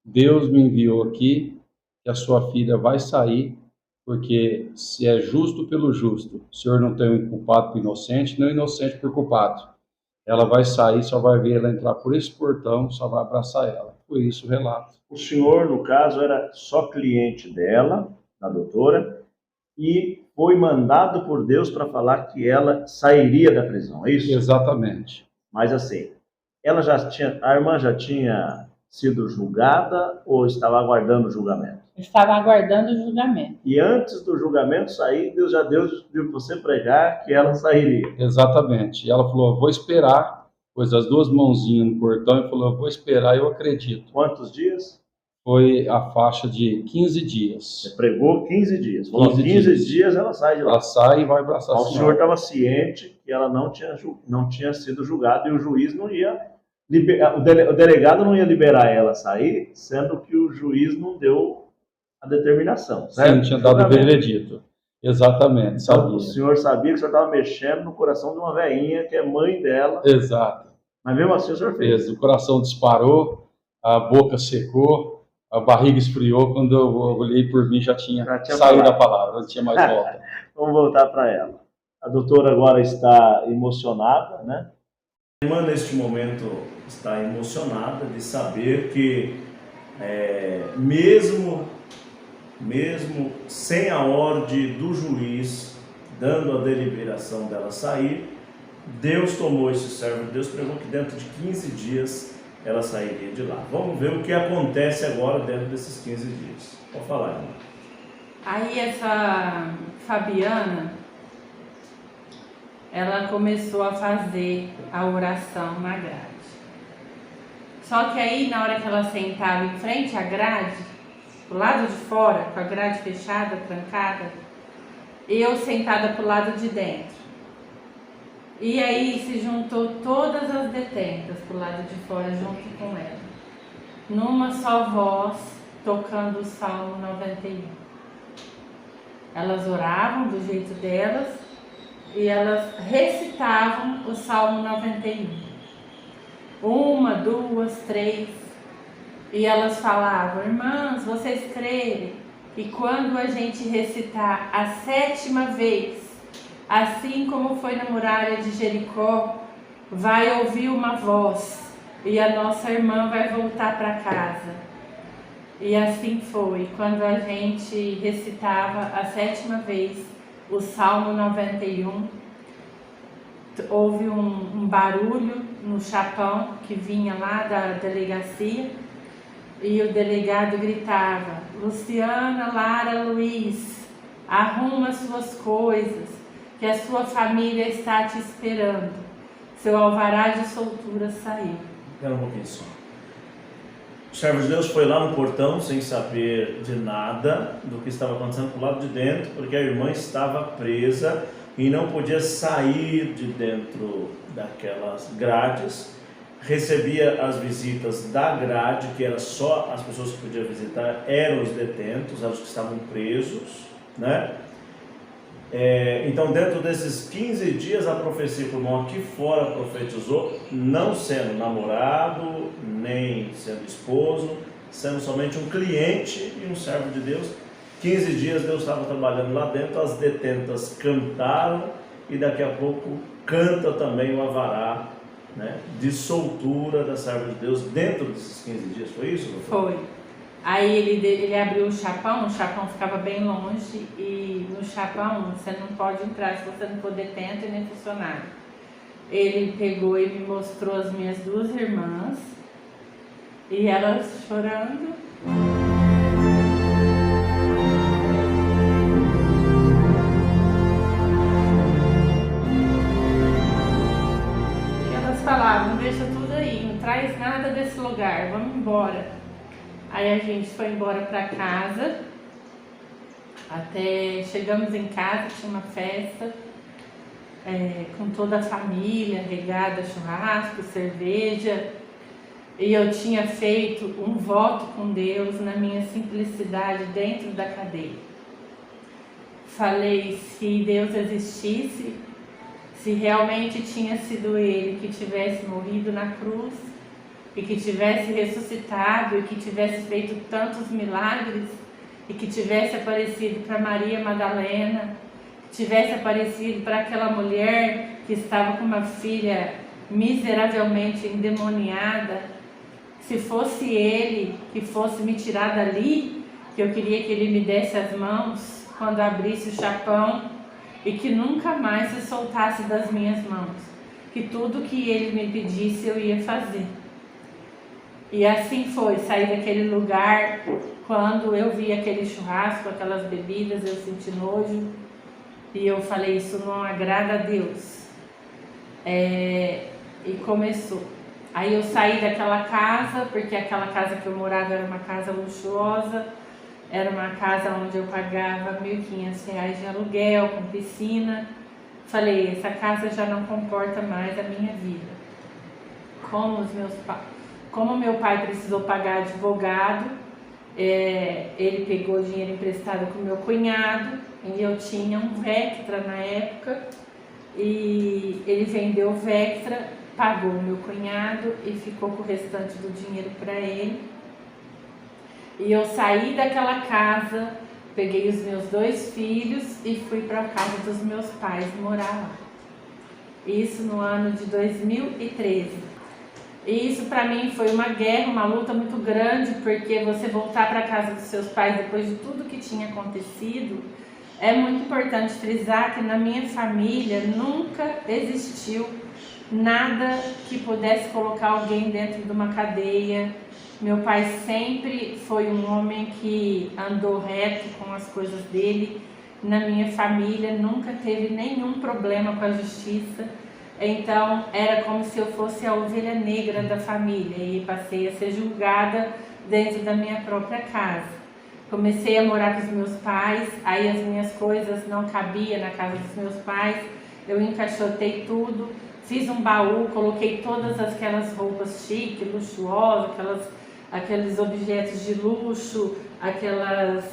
Deus me enviou aqui, que a sua filha vai sair, porque se é justo pelo justo, o Senhor não tem um culpado por inocente, nem inocente por culpado. Ela vai sair, só vai ver ela entrar por esse portão, só vai abraçar ela. Foi isso o relato. O senhor, no caso, era só cliente dela, da doutora, e foi mandado por Deus para falar que ela sairia da prisão, é isso? Exatamente. Mas assim, a irmã já tinha sido julgada ou estava aguardando o julgamento? Estava aguardando o julgamento. E antes do julgamento sair, Deus já deu de você pregar que ela sairia. Exatamente. E ela falou, eu vou esperar, pôs as duas mãozinhas no portão e falou, eu vou esperar, eu acredito. Quantos dias? Foi a faixa de 15 dias. Você pregou 15 dias. Falou, 15 dias ela sai de lá. Ela sai e vai abraçar a senhora. O senhor estava ciente que ela não tinha sido julgada e o juiz não ia liberar, o delegado não ia liberar ela sair, sendo que o juiz não deu a determinação, certo? Sim, tinha dado o veredito. Exatamente, sabia. Então, o senhor sabia que o senhor estava mexendo no coração de uma velhinha que é mãe dela. Exato. Mas mesmo assim o senhor fez. O coração disparou, a boca secou, a barriga esfriou. Quando eu olhei por mim, já tinha saído da palavra, não tinha mais volta. Vamos voltar para ela. A doutora agora está emocionada, né? A irmã, neste momento, está emocionada de saber que, mesmo sem a ordem do juiz, dando a deliberação dela sair, Deus tomou esse servo de Deus, pregou que dentro de 15 dias ela sairia de lá. Vamos ver o que acontece agora dentro desses 15 dias. Pode falar, irmã. Aí essa Fabiana, ela começou a fazer a oração na grade. Só que aí, na hora que ela sentava em frente à grade, do lado de fora, com a grade fechada, trancada, eu sentada pro lado de dentro. E aí se juntou todas as detentas pro lado de fora junto com ela, numa só voz, tocando o Salmo 91. Elas oravam do jeito delas e elas recitavam o Salmo 91. 1, 2, 3. E elas falavam, irmãs, vocês creem que quando a gente recitar a 7ª vez, assim como foi na muralha de Jericó, vai ouvir uma voz e a nossa irmã vai voltar para casa. E assim foi, quando a gente recitava a 7ª vez o Salmo 91, houve um barulho no chapão que vinha lá da delegacia e o delegado gritava: Luciana Lara Luiz, arruma suas coisas, que a sua família está te esperando. Seu alvará de soltura saiu. Espera um pouquinho só. O servo de Deus foi lá no portão sem saber de nada do que estava acontecendo pro lado de dentro, porque a irmã estava presa e não podia sair de dentro daquelas grades. Recebia as visitas da grade, que era só as pessoas que podiam visitar, eram os detentos, eram os que estavam presos, né? Então, dentro desses 15 dias, a profecia que o irmão aqui fora profetizou, não sendo namorado, nem sendo esposo, sendo somente um cliente e um servo de Deus. 15 dias Deus estava trabalhando lá dentro, as detentas cantaram e daqui a pouco canta também o alvará, né, de soltura da serva de Deus dentro desses 15 dias. Foi isso? Foi. Aí ele abriu o chapão ficava bem longe e no chapão você não pode entrar se você não for detento e nem funcionário. Ele pegou e me mostrou as minhas 2 irmãs e elas chorando. E elas falavam: deixa tudo aí, não traz nada desse lugar, vamos embora. Aí a gente foi embora para casa, até chegamos em casa, tinha uma festa com toda a família, regada, churrasco, cerveja, e eu tinha feito um voto com Deus na minha simplicidade dentro da cadeia. Falei, se Deus existisse, se realmente tinha sido Ele que tivesse morrido na cruz, e que tivesse ressuscitado, e que tivesse feito tantos milagres, e que tivesse aparecido para Maria Madalena, que tivesse aparecido para aquela mulher que estava com uma filha miseravelmente endemoniada, se fosse Ele que fosse me tirar dali, que eu queria que Ele me desse as mãos quando abrisse o chapão, e que nunca mais se soltasse das minhas mãos, que tudo que Ele me pedisse eu ia fazer. E assim foi, saí daquele lugar, quando eu vi aquele churrasco, aquelas bebidas, eu senti nojo, e eu falei, isso não agrada a Deus. E começou. Aí eu saí daquela casa, porque aquela casa que eu morava era uma casa luxuosa, era uma casa onde eu pagava R$ 1.500 de aluguel, com piscina. Falei, essa casa já não comporta mais a minha vida. Como meu pai precisou pagar advogado, ele pegou dinheiro emprestado com meu cunhado, e eu tinha um Vectra na época, e ele vendeu o Vectra, pagou o meu cunhado e ficou com o restante do dinheiro para ele. E eu saí daquela casa, peguei os meus 2 filhos e fui para a casa dos meus pais morar lá. Isso no ano de 2013. E isso para mim foi uma guerra, uma luta muito grande, porque você voltar para a casa dos seus pais depois de tudo que tinha acontecido, é muito importante frisar que na minha família nunca existiu nada que pudesse colocar alguém dentro de uma cadeia. Meu pai sempre foi um homem que andou reto com as coisas dele. Na minha família nunca teve nenhum problema com a justiça. Então, era como se eu fosse a ovelha negra da família e passei a ser julgada dentro da minha própria casa. Comecei a morar com os meus pais, aí as minhas coisas não cabiam na casa dos meus pais, eu encaixotei tudo, fiz um baú, coloquei todas aquelas roupas chiques, luxuosas, aqueles objetos de luxo, aquelas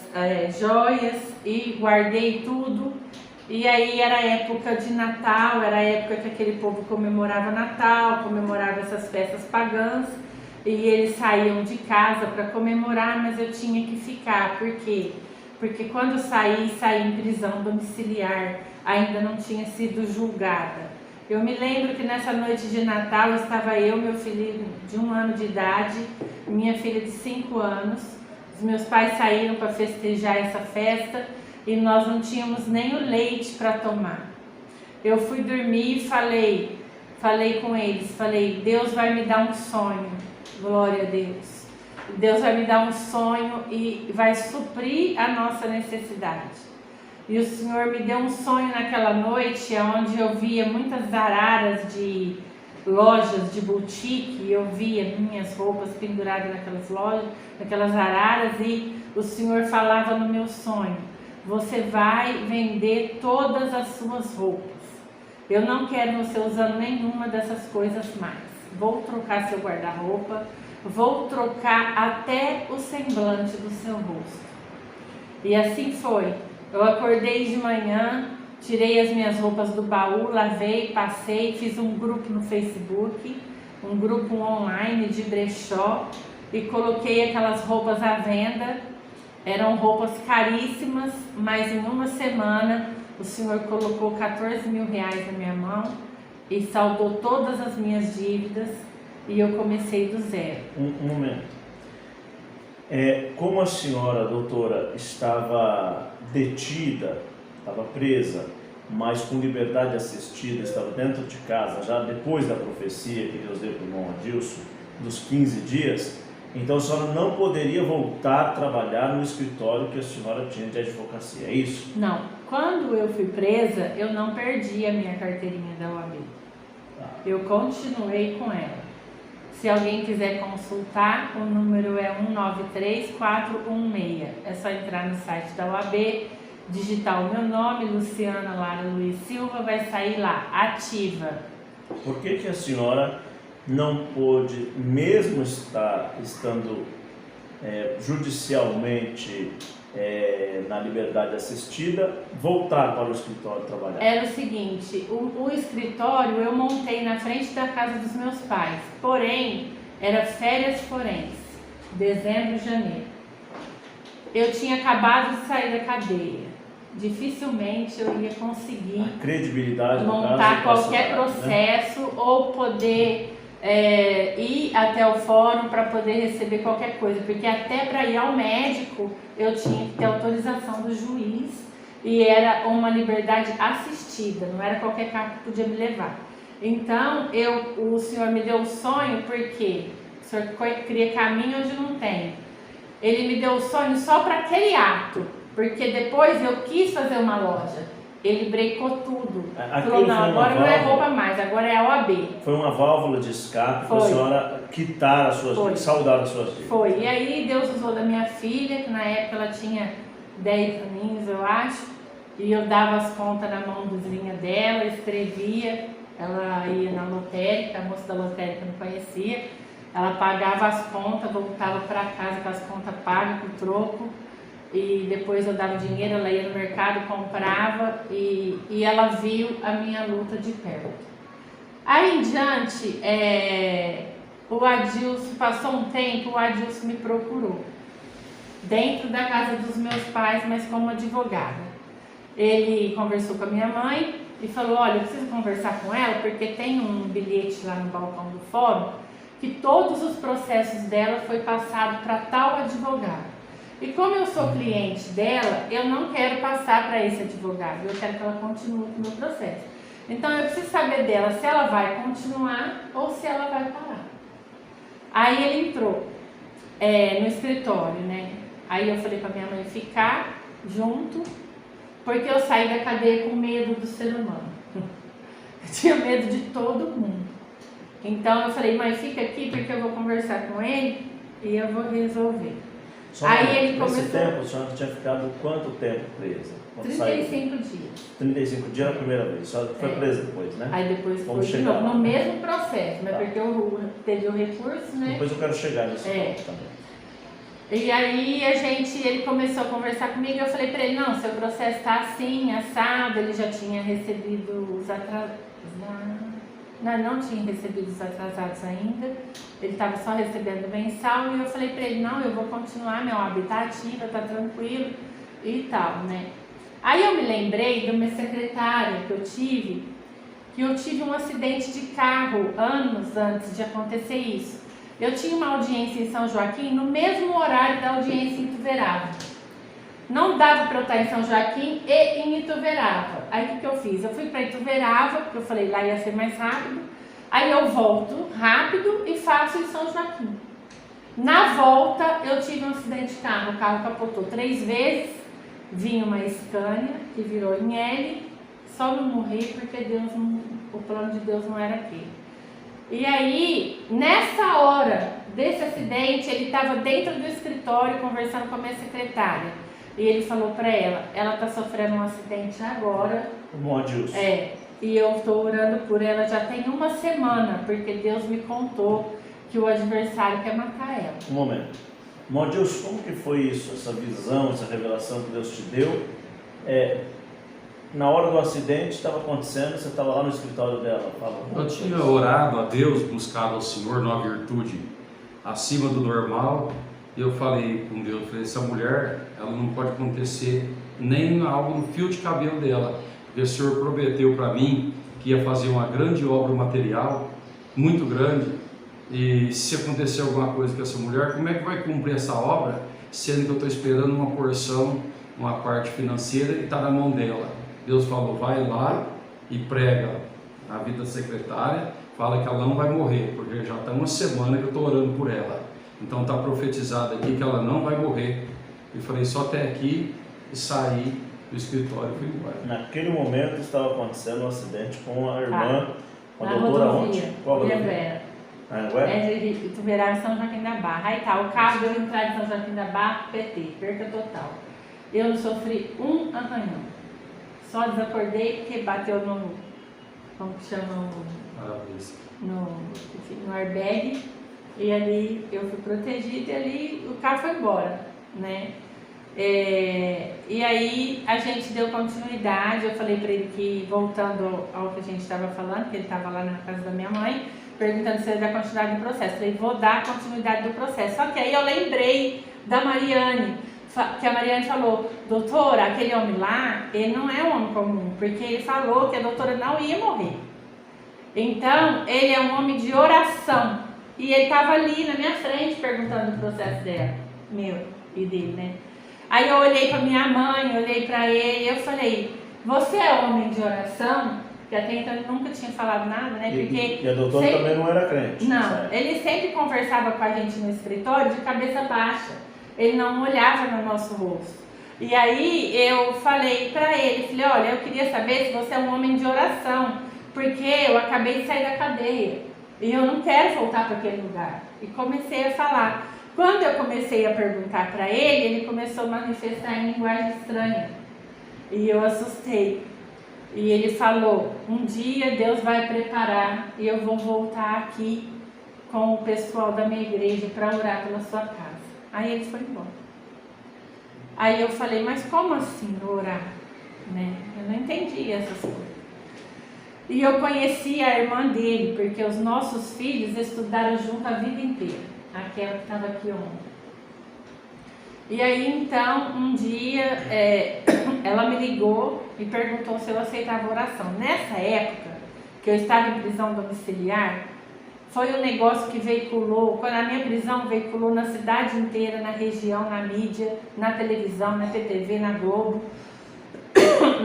joias, e guardei tudo. E aí era época de Natal, era a época que aquele povo comemorava Natal, comemorava essas festas pagãs, e eles saíam de casa para comemorar, mas eu tinha que ficar, porque porque quando saí em prisão domiciliar, ainda não tinha sido julgada. Eu me lembro que nessa noite de Natal estava eu, meu filho de 1 ano de idade, minha filha de 5 anos. Os meus pais saíram para festejar essa festa e nós não tínhamos nem o leite para tomar. Eu fui dormir e falei com eles, Deus vai me dar um sonho, glória a Deus. Deus vai me dar um sonho e vai suprir a nossa necessidade. E o Senhor me deu um sonho naquela noite, onde eu via muitas araras de lojas de boutique, e eu via minhas roupas penduradas naquelas lojas, naquelas araras, e o Senhor falava no meu sonho: você vai vender todas as suas roupas. Eu não quero você usando nenhuma dessas coisas mais. Vou trocar seu guarda-roupa, vou trocar até o semblante do seu rosto. E assim foi. Eu acordei de manhã, tirei as minhas roupas do baú, lavei, passei, fiz um grupo no Facebook, um grupo online de brechó, e coloquei aquelas roupas à venda. Eram roupas caríssimas, mas em uma semana o Senhor colocou 14 mil reais na minha mão e saldou todas as minhas dívidas, e eu comecei do zero. Um momento. Como a senhora, doutora, estava detida, estava presa, mas com liberdade assistida, estava dentro de casa, já depois da profecia que Deus deu para o irmão Adilson, dos 15 dias, então a senhora não poderia voltar a trabalhar no escritório que a senhora tinha de advocacia, é isso? Não. Quando eu fui presa, eu não perdi a minha carteirinha da OAB. Eu continuei com ela. Se alguém quiser consultar, o número é 193416. É só entrar no site da OAB, digitar o meu nome, Luciana Lara Luiz Silva, vai sair lá, ativa. Por que a senhora não pôde, mesmo estando judicialmente na liberdade assistida, voltar para o escritório trabalhar? Era o seguinte, o escritório eu montei na frente da casa dos meus pais, porém era férias forenses, dezembro, janeiro. Eu tinha acabado de sair da cadeia, dificilmente eu ia conseguir a credibilidade montar qualquer processo, né? Ou poder ir até o fórum para poder receber qualquer coisa, porque até para ir ao médico eu tinha que ter autorização do juiz, e era uma liberdade assistida, não era qualquer carro que podia me levar. Então o Senhor me deu o sonho, porque o Senhor cria caminho onde não tem. Ele me deu o sonho só para aquele ato, porque depois eu quis fazer uma loja. Ele brecou tudo. Falou, não, agora não é roupa mais, agora é a OAB. Foi uma válvula de escape para a senhora quitar as suas dívidas, saldar as suas dívidas. Foi. E aí Deus usou da minha filha, que na época ela tinha 10 aninhos, eu acho, e eu dava as contas na mãozinha dela, escrevia, ela ia na lotérica, a moça da lotérica não conhecia, ela pagava as contas, voltava para casa com as contas pagas, com troco, e depois eu dava dinheiro, ela ia no mercado, comprava, e ela viu a minha luta de perto. Aí em diante, o Adilson, passou um tempo, o Adilson me procurou, dentro da casa dos meus pais, mas como advogada. Ele conversou com a minha mãe e falou, olha, eu preciso conversar com ela, porque tem um bilhete lá no balcão do fórum, que todos os processos dela foi passado para tal advogado. E como eu sou cliente dela, eu não quero passar para esse advogado, eu quero que ela continue com o meu processo. Então eu preciso saber dela se ela vai continuar ou se ela vai parar. Aí ele entrou no escritório, né? Aí eu falei para minha mãe ficar junto, porque eu saí da cadeia com medo do ser humano. Eu tinha medo de todo mundo. Então eu falei, mãe, fica aqui porque eu vou conversar com ele e eu vou resolver. Aí ele começou... Nesse tempo, a senhora tinha ficado quanto tempo presa? 35 dias. 35 dias a primeira vez, a senhora foi presa depois, né? Aí depois foi de novo, no mesmo processo, mas porque teve o recurso, né? Depois eu quero chegar nesse ponto também. E aí ele começou a conversar comigo e eu falei para ele, não, seu processo está assim, assado, ele já tinha recebido os atrasados. Não tinha recebido os atrasados ainda, ele estava só recebendo mensal, e eu falei para ele, não, eu vou continuar, meu OAB está ativa, está tranquilo, e tal, né? Aí eu me lembrei de uma secretária que eu tive um acidente de carro anos antes de acontecer isso. Eu tinha uma audiência em São Joaquim no mesmo horário da audiência em Ituverava. Não dava para eu estar em São Joaquim e em Ituverava. Aí o que eu fiz? Eu fui para Ituverava, porque eu falei lá ia ser mais rápido. Aí eu volto rápido e faço em São Joaquim. Na volta eu tive um acidente de carro, o carro capotou 3 vezes, vinha uma Scania que virou em L, só não morri porque o plano de Deus não era aquele. E aí, nessa hora desse acidente, ele estava dentro do escritório conversando com a minha secretária. E ele falou para ela está sofrendo um acidente agora. Bom, Adilson. E eu estou orando por ela já tem uma semana, porque Deus me contou que o adversário quer matar ela. Um momento. Adilson, como que foi isso, essa visão, essa revelação que Deus te deu? Na hora do acidente estava acontecendo, você estava lá no escritório dela. Eu tinha orado a Deus, buscado ao Senhor numa virtude acima do normal. E eu falei com Deus, essa mulher, ela não pode acontecer nem algo no fio de cabelo dela. Porque o Senhor prometeu para mim que ia fazer uma grande obra material, muito grande. E se acontecer alguma coisa com essa mulher, como é que vai cumprir essa obra, sendo que eu estou esperando uma porção, uma parte financeira e está na mão dela? Deus falou, vai lá e prega a vida da secretária, fala que ela não vai morrer, porque já está uma semana que eu estou orando por ela. Então está profetizado aqui que ela não vai morrer. Eu falei, só até aqui, e saí do escritório e fui embora. Naquele momento estava acontecendo um acidente com a irmã, a na doutora rodovia, onde? Qual rodovia? De Ituverava em São Joaquim da Barra. Aí tá, o carro deu entrada em São Joaquim da Barra, PT, perca total. Eu não sofri um arranhão. Só desacordei porque bateu no, como que chama, no airbag, e ali eu fui protegida e ali o carro foi embora, né? E aí a gente deu continuidade. Eu falei para ele que, voltando ao que a gente estava falando, que ele estava lá na casa da minha mãe, perguntando se ele ia dar continuidade no processo. Eu falei, vou dar continuidade do processo. Só que aí eu lembrei da Mariane, que a Mariane falou, doutora, aquele homem lá, ele não é um homem comum, porque ele falou que a doutora não ia morrer. Então, ele é um homem de oração. E ele estava ali na minha frente perguntando o processo dela, meu e dele, né? Aí eu olhei para minha mãe, olhei para ele, e eu falei, você é homem de oração? Que até então ele nunca tinha falado nada, né? Porque e a doutora sempre... também não era crente. Não, ele sempre conversava com a gente no escritório de cabeça baixa. Ele não olhava no nosso rosto. E aí eu falei para ele, falei, olha, eu queria saber se você é um homem de oração, porque eu acabei de sair da cadeia e eu não quero voltar para aquele lugar. E comecei a falar. Quando eu comecei a perguntar para ele começou a manifestar em linguagem estranha. E eu assustei. E ele falou, um dia Deus vai preparar e eu vou voltar aqui com o pessoal da minha igreja para orar pela sua casa. Aí ele foi embora. Aí eu falei, mas como assim orar? Né? Eu não entendi essas coisas. E eu conheci a irmã dele, porque os nossos filhos estudaram junto a vida inteira. Aquela que estava aqui ontem. E aí então, um dia, ela me ligou e perguntou se eu aceitava oração. Nessa época, que eu estava em prisão domiciliar, foi um negócio que veiculou, quando a minha prisão veiculou na cidade inteira, na região, na mídia, na televisão, na PTV, na Globo,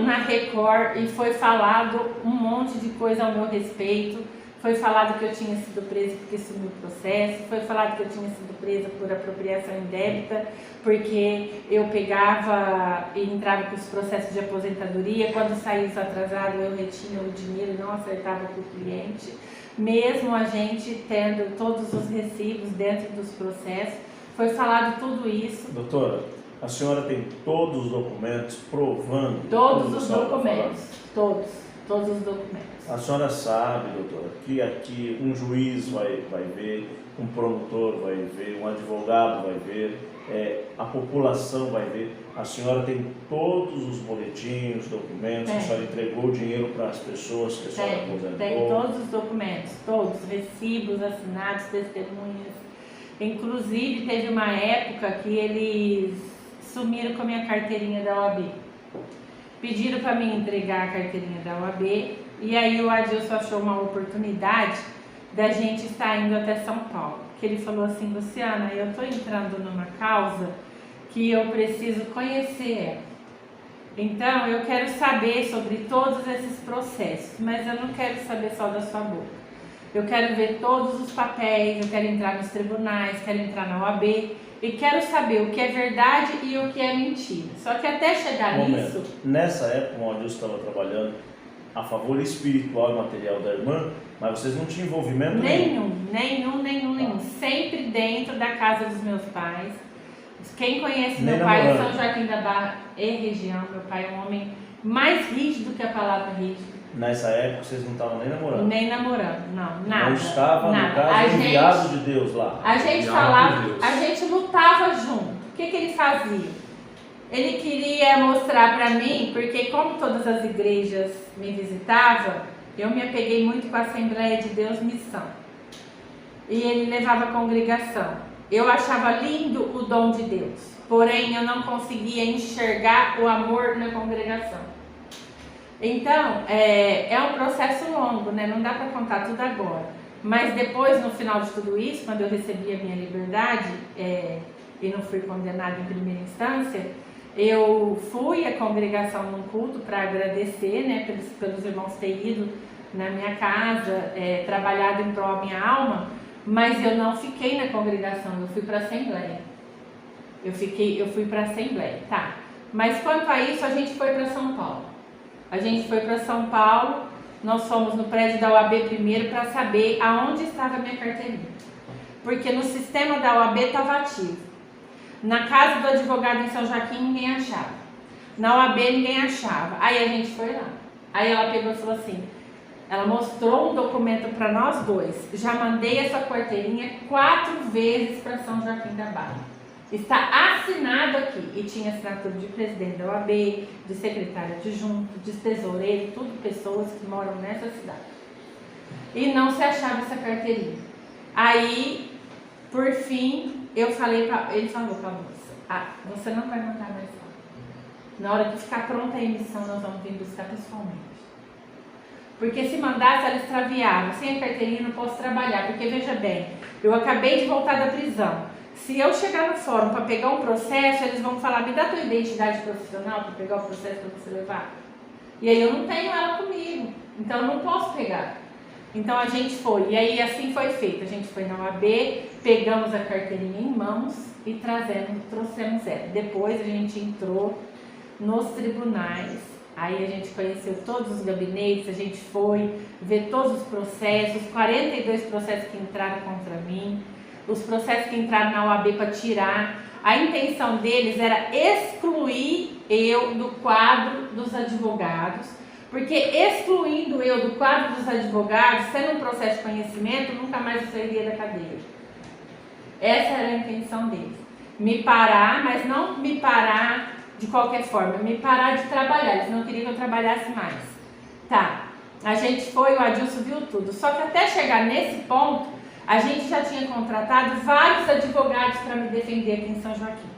na Record, e foi falado um monte de coisa ao meu respeito. Foi falado que eu tinha sido presa porque sumiu o processo, foi falado que eu tinha sido presa por apropriação indébita, porque eu pegava e entrava com os processos de aposentadoria, quando saía isso atrasado eu retinha o dinheiro e não acertava com o cliente, mesmo a gente tendo todos os recibos dentro dos processos, foi falado tudo isso. Doutora, a senhora tem todos os documentos provando? Todos os documentos, todos os documentos. A senhora sabe, doutora, que aqui um juiz vai ver, um promotor vai ver, um advogado vai ver, a população vai ver. A senhora tem todos os boletins, documentos, a senhora entregou o dinheiro para as pessoas que a senhora aposentou? Tem todos os documentos, todos, recibos assinados, testemunhas. Inclusive, teve uma época que eles sumiram com a minha carteirinha da OAB. Pediram para mim entregar a carteirinha da OAB e aí o Adilson achou uma oportunidade da gente estar indo até São Paulo. Que ele falou assim, Luciana, eu estou entrando numa causa que eu preciso conhecer ela. Então, eu quero saber sobre todos esses processos, mas eu não quero saber só da sua boca. Eu quero ver todos os papéis, eu quero entrar nos tribunais, quero entrar na OAB e quero saber o que é verdade e o que é mentira. Só que até chegar nisso... Nessa época, o Adilson estava trabalhando a favor espiritual e material da irmã, mas vocês não tinham envolvimento nenhum. Sempre dentro da casa dos meus pais. Quem conhece meu pai em São Joaquim da Barra e região, meu pai é um homem mais rígido que a palavra rígido. Nessa época vocês não estavam nem namorando? Nem namorando, não, nada. Não estava, nada. No caso, enviado de Deus lá. A gente falava, a gente lutava junto. O que ele fazia? Ele queria mostrar para mim, porque como todas as igrejas me visitavam, eu me apeguei muito com a Assembleia de Deus Missão. E ele levava a congregação. Eu achava lindo o dom de Deus, porém eu não conseguia enxergar o amor na congregação. Então, é um processo longo, né? Não dá para contar tudo agora. Mas depois, no final de tudo isso, quando eu recebi a minha liberdade e não fui condenada em primeira instância, eu fui à congregação num culto para agradecer, né, pelos irmãos terem ido na minha casa, trabalhado em prol da minha alma. Mas eu não fiquei na congregação, eu fui para a Assembleia. Eu fui para a Assembleia, tá. Mas quanto a isso, a gente foi para São Paulo. Nós fomos no prédio da OAB primeiro para saber aonde estava a minha carteirinha. Porque no sistema da OAB estava ativo. Na casa do advogado em São Joaquim ninguém achava. Na OAB ninguém achava. Aí a gente foi lá. Aí ela pegou e falou assim... Ela mostrou um documento para nós dois. Já mandei essa carteirinha 4 vezes para São Joaquim da Barra. Está assinado aqui. E tinha assinatura de presidente da OAB, de secretário adjunto, de tesoureiro, tudo pessoas que moram nessa cidade. E não se achava essa carteirinha. Aí, por fim, ele falou para a moça, você não vai mandar mais lá. Na hora que ficar pronta a emissão, nós vamos vir buscar pessoalmente. Porque se mandasse, ela extraviava. Sem a carteirinha não posso trabalhar. Porque veja bem, eu acabei de voltar da prisão. Se eu chegar no fórum para pegar um processo, eles vão falar, me dá tua identidade profissional para pegar o processo para você levar. E aí eu não tenho ela comigo. Então eu não posso pegar. Então a gente foi. E aí assim foi feito. A gente foi na OAB, pegamos a carteirinha em mãos e trouxemos ela. Depois a gente entrou nos tribunais. Aí a gente conheceu todos os gabinetes, a gente foi ver todos os processos, 42 processos que entraram contra mim, os processos que entraram na OAB para tirar. A intenção deles era excluir eu do quadro dos advogados, porque excluindo eu do quadro dos advogados, sendo um processo de conhecimento, nunca mais eu sairia da cadeia. Essa era a intenção deles. Me parar, mas não me parar de qualquer forma, me parar de trabalhar. Eles não queriam que eu trabalhasse mais. Tá, a gente foi, o Adilson viu tudo. Só que até chegar nesse ponto, a gente já tinha contratado vários advogados para me defender aqui em São Joaquim.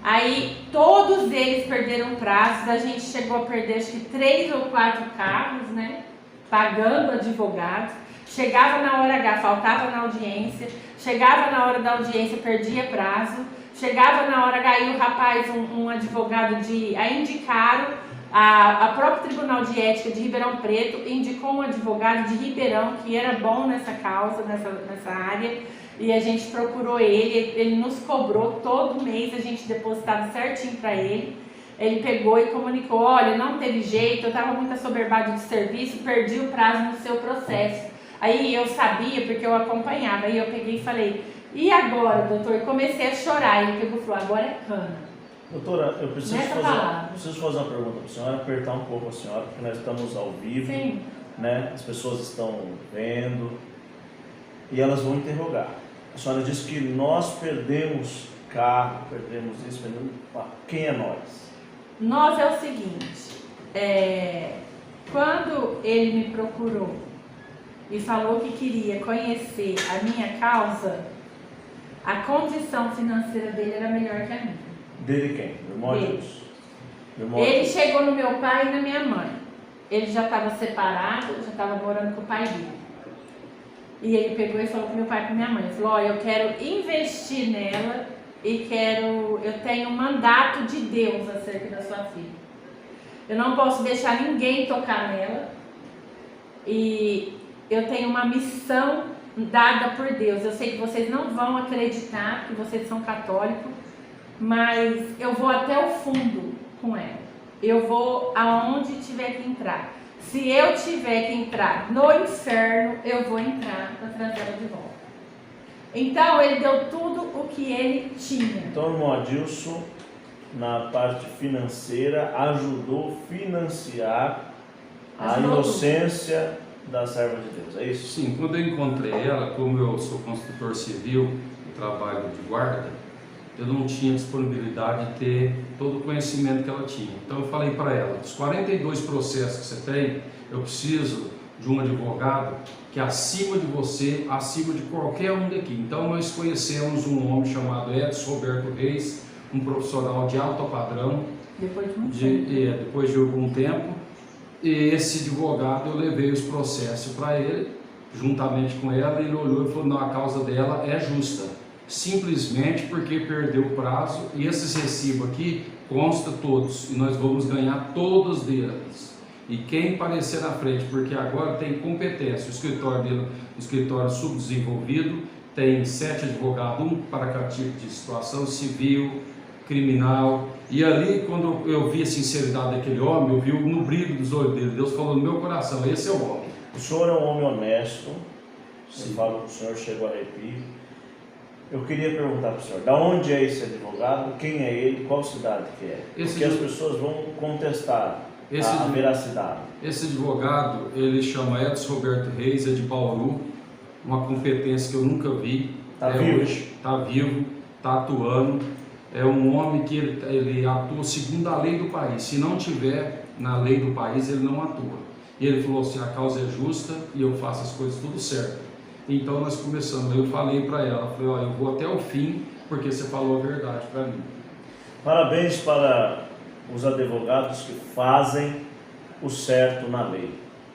Aí, todos eles perderam prazos. A gente chegou a perder, acho que 3 ou 4 carros, né? Pagando advogados. Chegava na hora H, faltava na audiência. Chegava na hora da audiência, perdia prazo. Chegava na hora H e o rapaz, um advogado a indicaram, a próprio Tribunal de Ética de Ribeirão Preto indicou um advogado de Ribeirão que era bom nessa causa, nessa área, e a gente procurou ele nos cobrou todo mês, a gente depositava certinho para ele. Ele pegou e comunicou, olha, não teve jeito, eu estava muito assoberbado de serviço, perdi o prazo no seu processo. Aí eu sabia, porque eu acompanhava, aí eu peguei e falei, e agora, doutor? Comecei a chorar. Ele pegou e falou, agora é cana. Doutora, eu preciso fazer uma pergunta para a senhora, apertar um pouco a senhora, porque nós estamos ao vivo. Sim. Né? As pessoas estão vendo e elas vão interrogar. A senhora disse que nós perdemos carro, perdemos isso, perdemos... Quem é nós? Nós é o seguinte, quando ele me procurou e falou que queria conhecer a minha causa, a condição financeira dele era melhor que a minha. Dele quem? Do irmão Dele. Adilson. Do irmão Ele Adilson. chegou no meu pai e na minha mãe. Ele já estava separado, já estava morando com o pai dele. E ele pegou e falou com meu pai e com minha mãe. Ele falou, eu quero investir nela e eu tenho um mandato de Deus acerca da sua filha. Eu não posso deixar ninguém tocar nela. E eu tenho uma missão dada por Deus. Eu sei que vocês não vão acreditar que vocês são católicos, mas eu vou até o fundo com ela. Eu vou aonde tiver que entrar. Se eu tiver que entrar no inferno, eu vou entrar para trazer ela de volta. Então ele deu tudo o que ele tinha. Então o irmão Adilson, na parte financeira, ajudou a financiar a inocência da serva de Deus, é isso? Sim, quando eu encontrei ela, como eu sou construtor civil e trabalho de guarda, eu não tinha disponibilidade de ter todo o conhecimento que ela tinha. Então eu falei para ela, dos 42 processos que você tem, eu preciso de um advogado que é acima de você, acima de qualquer um daqui. Então nós conhecemos um homem chamado Edson Roberto Reis, um profissional de alto padrão, Depois de muito tempo. depois de algum tempo, e esse advogado eu levei os processos para ele, juntamente com ela, e ele olhou e falou, não, a causa dela é justa, simplesmente porque perdeu o prazo, e esses recibos aqui consta todos, e nós vamos ganhar todos deles. E quem parecer na frente, porque agora tem competência, o escritório dele, um escritório subdesenvolvido, tem 7 advogados, um para cada tipo de situação, civil, criminal, e ali quando eu vi a sinceridade daquele homem, eu vi no brilho dos olhos dele, Deus falou no meu coração, esse é o homem. O senhor é um homem honesto, Sim. eu falo que o senhor chegou a arrepio. Eu queria perguntar para o senhor, da onde é esse advogado, quem é ele, qual cidade que é? Porque as pessoas vão contestar a veracidade. Esse advogado, ele chama Edson Roberto Reis, é de Bauru, uma competência que eu nunca vi. Está vivo? Hoje, está vivo, está atuando. É um homem que ele atua segundo a lei do país. Se não tiver na lei do país, ele não atua. E ele falou assim, a causa é justa e eu faço as coisas tudo certo. Então nós começamos, eu falei para ela, falei, ó, eu vou até o fim, porque você falou a verdade para mim. Parabéns para os advogados que fazem o certo na lei.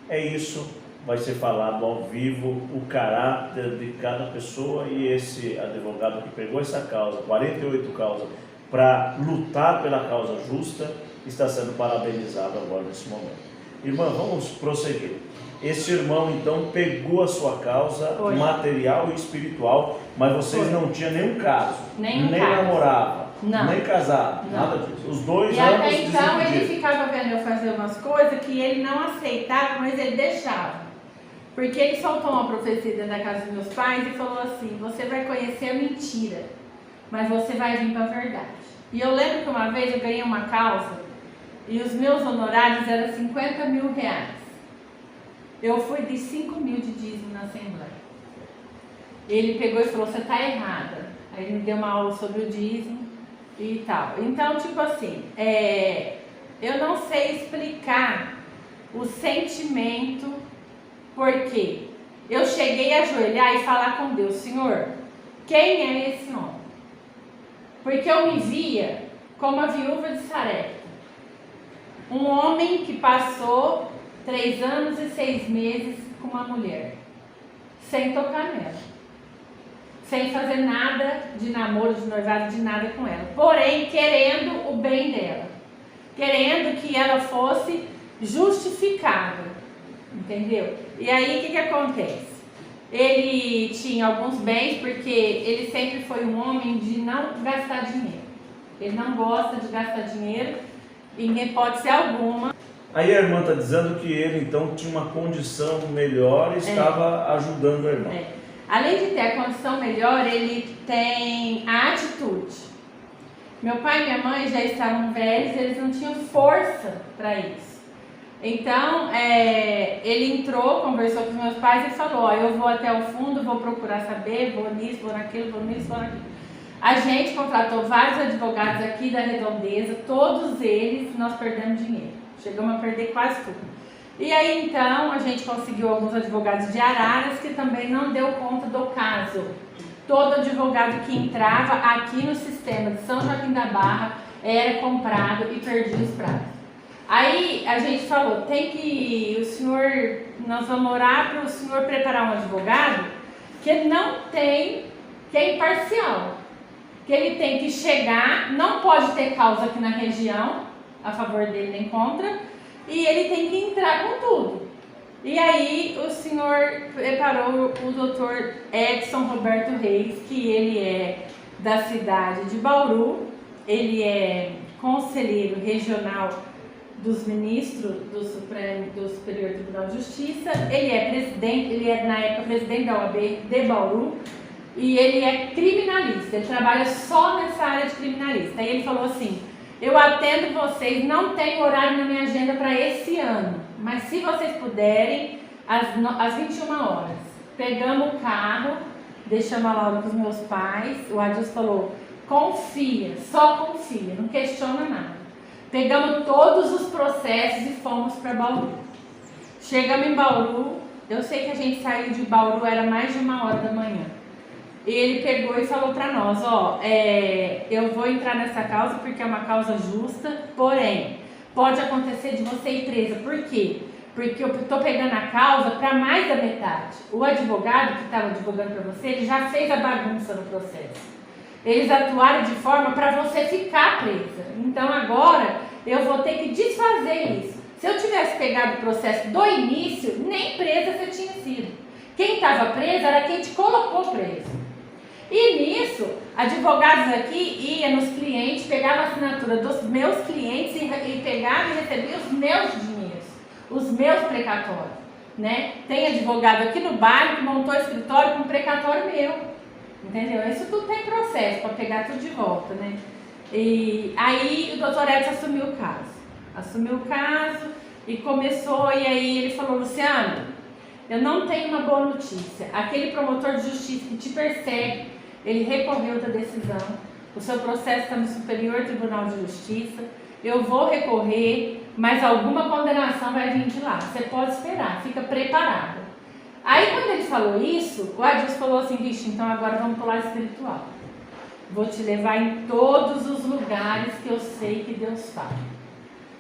É isso, vai ser falado ao vivo, o caráter de cada pessoa, e esse advogado que pegou essa causa, 48 causas, para lutar pela causa justa, está sendo parabenizado agora nesse momento. Irmã, vamos prosseguir. Esse irmão então pegou a sua causa material e espiritual, mas vocês não tinham nenhum caso, nem namoravam, nem casaram, nada disso. Os dois anos até então ele ficava vendo eu fazer umas coisas que ele não aceitava, mas ele deixava. Porque ele soltou uma profecia dentro da casa dos meus pais e falou assim, você vai conhecer a mentira, mas você vai vir para a verdade. E eu lembro que uma vez eu ganhei uma causa e os meus honorários eram 50 mil reais. Eu fui de 5 mil de dízimo na Assembleia. Ele pegou e falou, você está errada. Aí ele me deu uma aula sobre o dízimo e tal. Então, tipo assim, eu não sei explicar o sentimento, porque eu cheguei a ajoelhar e falar com Deus, Senhor, quem é esse homem? Porque eu me via como a viúva de Sarepta. Um homem que passou 3 anos e 6 meses com uma mulher, sem tocar nela, sem fazer nada de namoro, de noivado, de nada com ela, porém querendo o bem dela, querendo que ela fosse justificada, entendeu? E aí o que acontece? Ele tinha alguns bens, porque ele sempre foi um homem de não gastar dinheiro, ele não gosta de gastar dinheiro em hipótese alguma. Aí a irmã está dizendo que ele então tinha uma condição melhor e estava ajudando a irmã. Além de ter a condição melhor, ele tem a atitude. Meu pai e minha mãe já estavam velhos, eles não tinham força para isso. Então, ele entrou, conversou com os meus pais e falou, ó, eu vou até o fundo, vou procurar saber, vou nisso, vou naquilo, vou nisso, vou naquilo. A gente contratou vários advogados aqui da Redondeza, todos eles nós perdemos dinheiro. Chegamos a perder quase tudo. E aí então a gente conseguiu alguns advogados de Araras que também não deu conta do caso. todo advogado que entrava aqui no sistema de São Joaquim da Barra era comprado e perdia os prazos. Aí a gente falou, nós vamos orar para o senhor preparar um advogado que é imparcial, que ele tem que chegar, não pode ter causa aqui na região, a favor dele nem contra, e ele tem que entrar com tudo. E aí o senhor preparou o doutor Edson Roberto Reis, que ele é da cidade de Bauru, ele é conselheiro regional dos ministros do Superior Tribunal de Justiça, ele é na época presidente da OAB de Bauru, e ele é criminalista, ele trabalha só nessa área de criminalista. Aí ele falou assim, eu atendo vocês, não tenho horário na minha agenda para esse ano, mas se vocês puderem, às 21 horas. Pegamos o carro, deixamos a Laura com os meus pais, o Adilson falou, confia, só confia, não questiona nada. Pegamos todos os processos e fomos para Bauru. Chegamos em Bauru, eu sei que a gente saiu de Bauru, era mais de 1h da manhã. E ele pegou e falou para nós, eu vou entrar nessa causa porque é uma causa justa, porém, pode acontecer de você ir presa. Por quê? Porque eu estou pegando a causa para mais da metade. O advogado que estava advogando para você, ele já fez a bagunça no processo. Eles atuaram de forma para você ficar presa. Então agora eu vou ter que desfazer isso. Se eu tivesse pegado o processo do início, nem presa você tinha sido. Quem estava preso era quem te colocou preso. E nisso, advogados aqui iam nos clientes, pegavam a assinatura dos meus clientes e pegavam e recebiam os meus dinheiros, os meus precatórios, né? Tem advogado aqui no bairro que montou escritório com precatório meu, entendeu? Isso tudo tem processo para pegar tudo de volta, né? E aí o doutor Edson assumiu o caso e começou, e aí ele falou, Luciano, eu não tenho uma boa notícia, aquele promotor de justiça que te persegue, ele recorreu da decisão, o seu processo está no Superior Tribunal de Justiça, eu vou recorrer, mas alguma condenação vai vir de lá, você pode esperar, fica preparado. Aí quando ele falou isso, o Adilson falou assim, vixe, então agora vamos pro lado espiritual, vou te levar em todos os lugares que eu sei que Deus fala.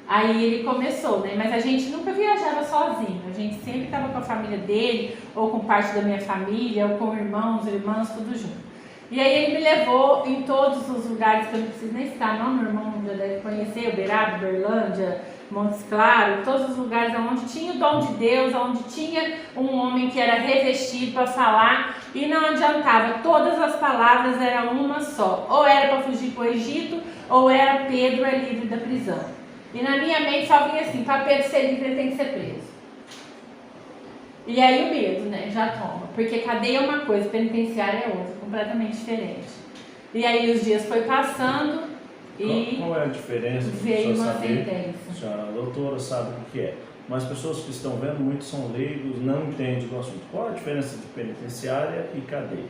Aí ele começou, né? Mas a gente nunca viajava sozinho, a gente sempre estava com a família dele, ou com parte da minha família, ou com irmãos, tudo junto. E aí ele me levou em todos os lugares que eu não preciso nem estar, não, meu irmão já deve conhecer, Uberaba, Uberlândia, Montes Claros, todos os lugares onde tinha o dom de Deus, onde tinha um homem que era revestido para falar, e não adiantava, todas as palavras eram uma só, ou era para fugir para o Egito, ou era Pedro é livre da prisão. E na minha mente só vinha assim, para Pedro ser livre ele tem que ser preso. E aí o medo, né, já toma, porque cadeia é uma coisa, penitenciária é outra, completamente diferente. E aí os dias foi passando e qual é a diferença? Veio uma saber, sentença. A senhora a doutora sabe o que é, mas as pessoas que estão vendo, muitos são leigos, não entendem do assunto. Qual a diferença de penitenciária e cadeia?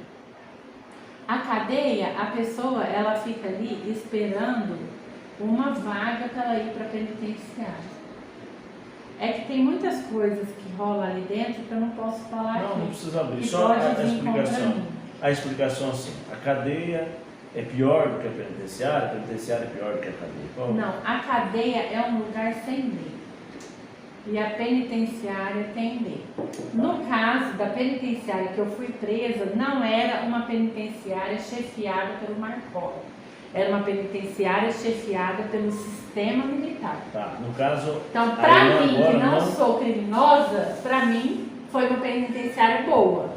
A cadeia, a pessoa, ela fica ali esperando uma vaga para ela ir para penitenciária. É que tem muitas coisas que rolam ali dentro que eu não posso falar aqui. Não precisa abrir, só a explicação. A explicação assim, a cadeia é pior do que a penitenciária é pior do que a cadeia. Qual? Não, a cadeia é um lugar sem lei. E a penitenciária tem lei. No caso da penitenciária que eu fui presa, não era uma penitenciária chefiada pelo Marconi. Era uma penitenciária chefiada pelo sistema militar. Tá, no caso... Então, para mim, que não sou criminosa, para mim foi uma penitenciária boa.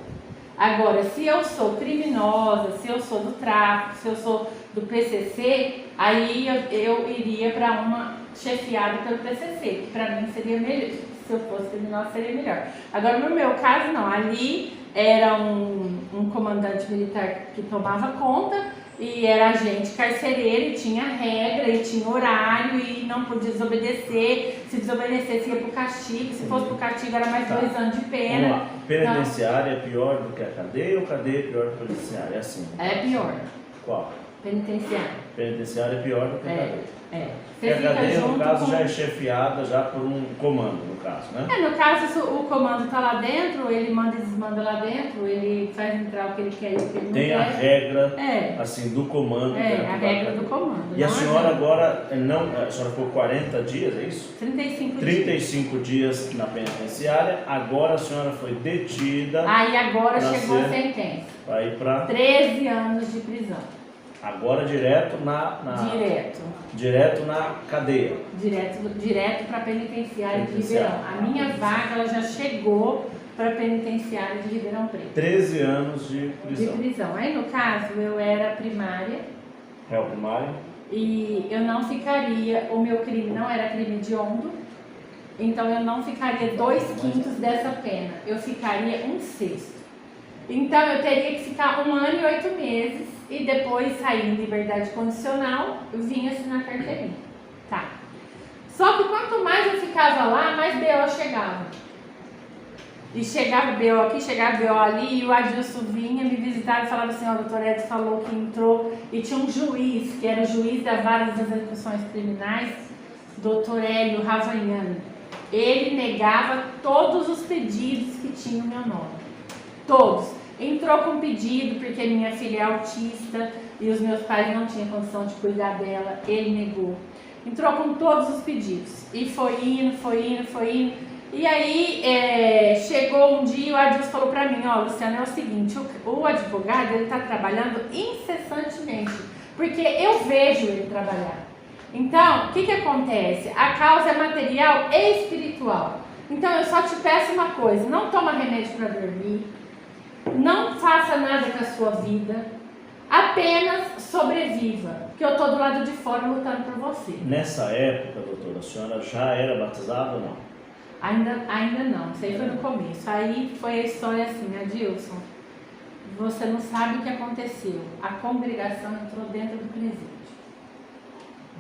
Agora, se eu sou criminosa, se eu sou do tráfico, se eu sou do PCC, aí eu iria para uma chefiada pelo PCC, que para mim seria melhor. Se eu fosse criminosa, seria melhor. Agora, no meu caso, não. Ali era um comandante militar que tomava conta, e era agente carcereiro, e tinha regra, e tinha horário, e não podia desobedecer. Se desobedecesse, ia para o castigo. Se fosse para o castigo, era mais 2 anos de pena. Vamos lá. Penitenciária é pior do que a cadeia, ou cadeia é pior do que a penitenciária? É assim? É pior. Qual? Penitenciária. Penitenciária é pior do que a cadeia. Você E a fica cadeia, no junto caso, com... já é chefiada já por um comando, no caso, né? No caso, o comando está lá dentro, ele manda e desmanda lá dentro, ele faz entrar o que ele quer e o que ele não quer. Tem a regra, assim, do comando. A regra do comando. E a senhora agora, a senhora ficou 40 dias, é isso? 35 dias na penitenciária, agora a senhora foi detida. Aí agora chegou a sentença. Vai para 13 anos de prisão. Agora direto direto na cadeia. Direto para a penitenciária de Ribeirão. A minha vaga ela já chegou para a penitenciária de Ribeirão Preto. 13 anos de prisão. Aí no caso eu era primária. Réu primário. E eu não ficaria, o meu crime não era crime hediondo, então eu não ficaria 2/5 dessa pena, eu ficaria 1/6. Então eu teria que ficar 1 ano e 8 meses e depois sair em liberdade condicional, eu vinha assinar carteirinha. Tá. Só que quanto mais eu ficava lá, mais BO chegava. E chegava BO aqui, chegava BO ali, e o Adilson vinha me visitar e falava assim, ó, o doutor Edson falou que entrou, e tinha um juiz, que era o juiz da vara das execuções criminais, doutor Hélio Ravagnani. Ele negava todos os pedidos que tinham o meu nome. Todos. Entrou com pedido porque minha filha é autista e os meus pais não tinham condição de cuidar dela, ele negou. Entrou com todos os pedidos e foi indo. E aí chegou um dia e o Adilson falou pra mim, ó, Luciana, é o seguinte, o advogado ele tá trabalhando incessantemente, porque eu vejo ele trabalhar. Então, o que acontece? A causa é material e espiritual. Então eu só te peço uma coisa, não toma remédio para dormir, não faça nada com a sua vida, apenas sobreviva, que eu estou do lado de fora lutando por você. Nessa época, doutora, a senhora já era batizada ou não? Ainda não, isso aí foi no começo. Aí foi a história assim, Adilson, você não sabe o que aconteceu. A congregação entrou dentro do presídio.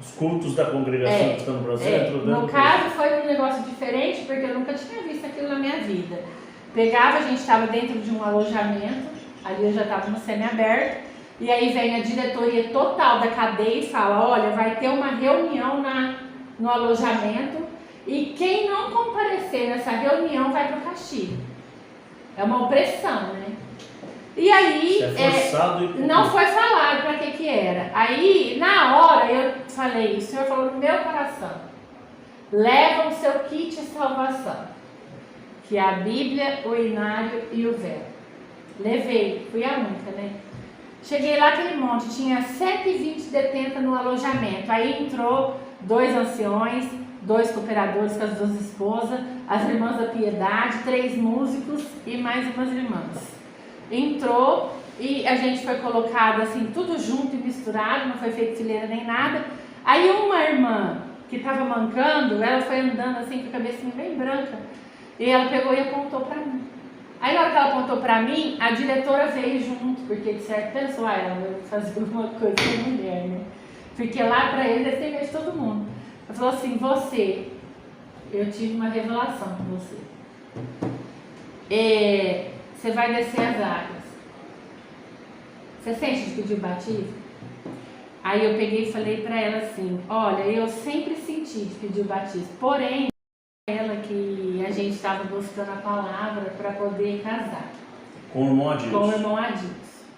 Os cultos da congregação que estão no Brasil entrou dentro do presídio. No caso foi um negócio diferente, porque eu nunca tinha visto aquilo na minha vida. Pegava, a gente estava dentro de um alojamento, ali eu já estava no semiaberto, e aí vem a diretoria total da cadeia e fala, olha, vai ter uma reunião no alojamento e quem não comparecer nessa reunião vai para o castigo. É uma opressão, né? E aí, não foi falado para que era. Aí, na hora, eu falei, o Senhor falou no meu coração, leva o seu kit de salvação, que é a Bíblia, o inário e o véu. Levei, fui a única, né? Cheguei lá, aquele monte, tinha 120 detentas no alojamento. Aí entrou 2 anciões, 2 cooperadores com as 2 esposas, as irmãs da piedade, 3 músicos e mais umas irmãs. Entrou e a gente foi colocado assim, tudo junto e misturado, não foi feito fileira nem nada. Aí uma irmã que estava mancando, ela foi andando assim com a cabecinha bem branca, e ela pegou e apontou para mim. Aí na hora que ela apontou para mim, a diretora veio junto, porque de certo pensou, ela vai fazer alguma coisa com a mulher, né? Porque lá para eles é sem de todo mundo. Ela falou assim, eu tive uma revelação com você. Você vai descer as águas. Você sente de pedir o batismo? Aí eu peguei e falei para ela assim, olha, eu sempre senti de pedir o batismo, porém, ela que a gente estava buscando a palavra para poder casar. Com o irmão Adilson. Com o irmão Adilson,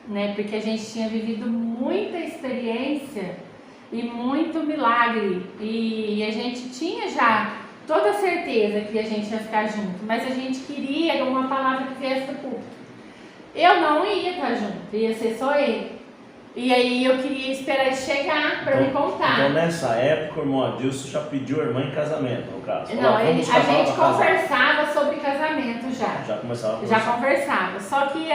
né? Porque a gente tinha vivido muita experiência e muito milagre. E a gente tinha já toda a certeza que a gente ia ficar junto, mas a gente queria uma palavra que viesse do púlpito. Eu não ia estar junto, ia ser só ele. E aí eu queria esperar ele chegar para me contar. Então nessa época o irmão Adilson já pediu a irmã em casamento, no caso. Não, a gente conversava sobre casamento já. Já começava a conversar. Já conversava. Só que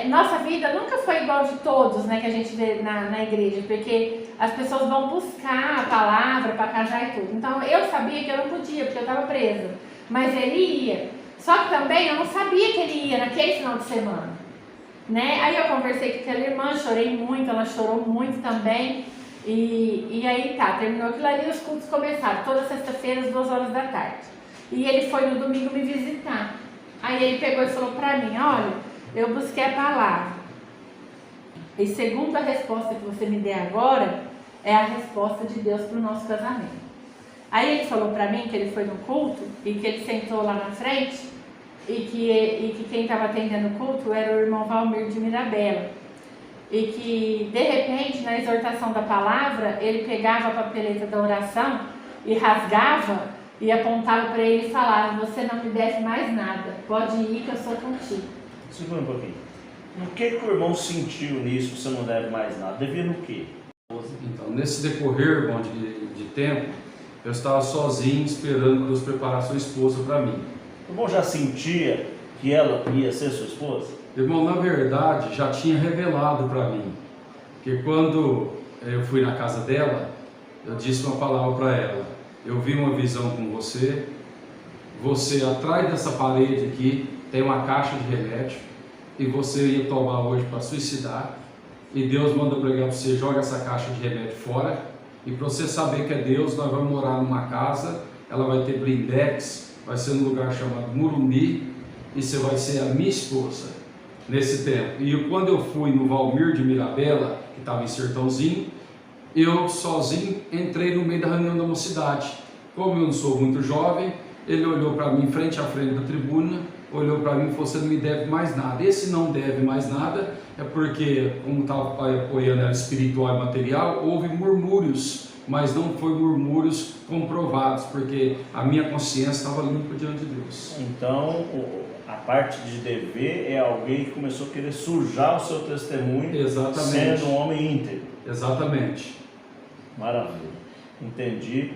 nossa vida nunca foi igual de todos, né, que a gente vê na igreja, porque as pessoas vão buscar a palavra para casar e tudo. Então eu sabia que eu não podia, porque eu estava presa. Mas ele ia. Só que também eu não sabia que ele ia naquele final de semana. Né? Aí eu conversei com aquela irmã, chorei muito, ela chorou muito também. E aí terminou aquilo ali, os cultos começaram, toda sexta-feira às 2 horas da tarde. E ele foi no domingo me visitar. Aí ele pegou e falou pra mim, olha, eu busquei a palavra. E segundo a resposta que você me der agora, é a resposta de Deus para o nosso casamento. Aí ele falou para mim que ele foi no culto e que ele sentou lá na frente e que quem estava atendendo o culto era o irmão Valmir de Mirabela. E que, de repente, na exortação da palavra, ele pegava a papeleta da oração e rasgava e apontava para ele e falava: você não me deve mais nada, pode ir que eu sou contigo. Segura um pouquinho. O que o irmão sentiu nisso, que você não deve mais nada? Devia no quê? Então, nesse decorrer, irmão, de tempo, eu estava sozinho esperando Deus preparar sua esposa para mim. O irmão já sentia que ela ia ser sua esposa? Irmão, na verdade, já tinha revelado para mim, que quando eu fui na casa dela, eu disse uma palavra para ela: eu vi uma visão com você, atrás dessa parede aqui tem uma caixa de remédio, e você ia tomar hoje para suicidar, e Deus manda pregar para você: joga essa caixa de remédio fora, e para você saber que é Deus, nós vamos morar numa casa, ela vai ter blindex, vai ser num lugar chamado Murumbi, e você vai ser a minha esposa nesse tempo. E quando eu fui no Valmir de Mirabela, que estava em Sertãozinho, eu sozinho entrei no meio da reunião da mocidade. Como eu não sou muito jovem, ele olhou para mim frente a frente da tribuna, olhou para mim e falou: você não me deve mais nada. Esse não deve mais nada é porque, como estava apoiando ela espiritual e material, houve murmúrios, mas não foi murmúrios comprovados, porque a minha consciência estava limpa diante de Deus. Então, a parte de dever é alguém que começou a querer sujar o seu testemunho. Exatamente. Sendo um homem íntegro. Exatamente. Maravilha. Entendi.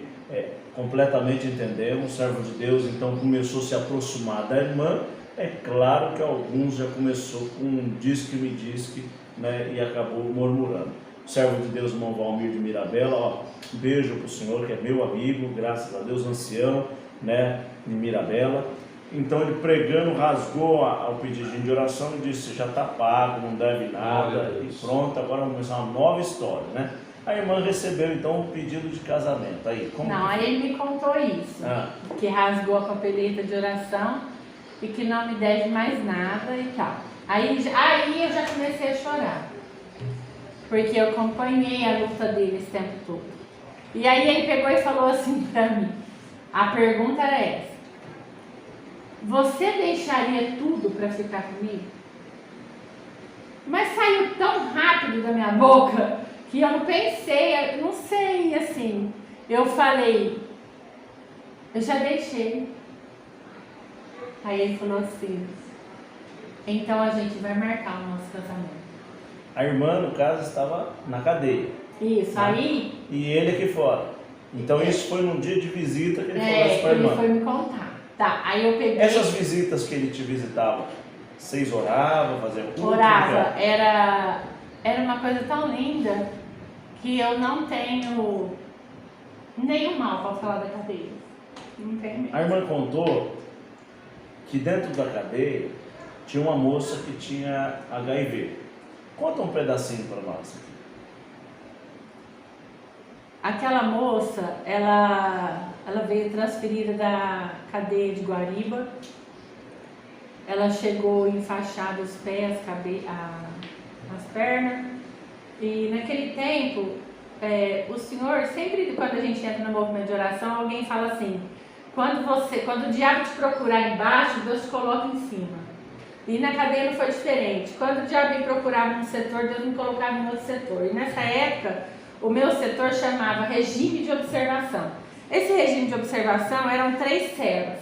Completamente entendemos. O servo de Deus então começou a se aproximar da irmã. É claro que alguns já começou com um diz-que-me diz-que, né, e acabou murmurando. O servo de Deus, irmão Valmir de Mirabela, ó, um beijo para o senhor, que é meu amigo, graças a Deus, ancião, né, de Mirabela. Então ele pregando, rasgou o pedidinho de oração e disse: já está pago, não deve nada, e pronto, agora vamos começar uma nova história, né? A irmã recebeu então um pedido de casamento. Aí, como não, aí ele me contou isso, que rasgou a papeleta de oração e que não me deve mais nada e tal. Aí eu já comecei a chorar, porque eu acompanhei a luta dele esse tempo todo. E aí ele pegou e falou assim para mim, a pergunta era essa: você deixaria tudo para ficar comigo? Mas saiu tão rápido da minha boca que eu não pensei, não sei, assim. Eu falei: eu já deixei. Aí ele falou assim: então a gente vai marcar o nosso casamento. A irmã, no caso, estava na cadeia. Isso, né? Aí... E ele aqui fora. Então isso foi num dia de visita que ele falou isso para a irmã. Ele foi me contar. Tá, aí eu peguei... Essas visitas que ele te visitava, vocês oravam, faziam culto? Orava, era uma coisa tão linda que eu não tenho nenhum mal para falar da cadeia. Não tenho mesmo. A irmã contou que dentro da cadeia tinha uma moça que tinha HIV. Conta um pedacinho para nós. Aquela moça, ela veio transferida da cadeia de Guariba. Ela chegou enfaixada os pés, as pernas. E naquele tempo, o Senhor, sempre quando a gente entra no movimento de oração, alguém fala assim: quando o diabo te procurar embaixo, Deus te coloca em cima. E na cadeia não foi diferente. Quando o diabo me procurava num setor, Deus me colocava em outro setor. E nessa época, o meu setor chamava regime de observação. Esse regime de observação eram 3 celas.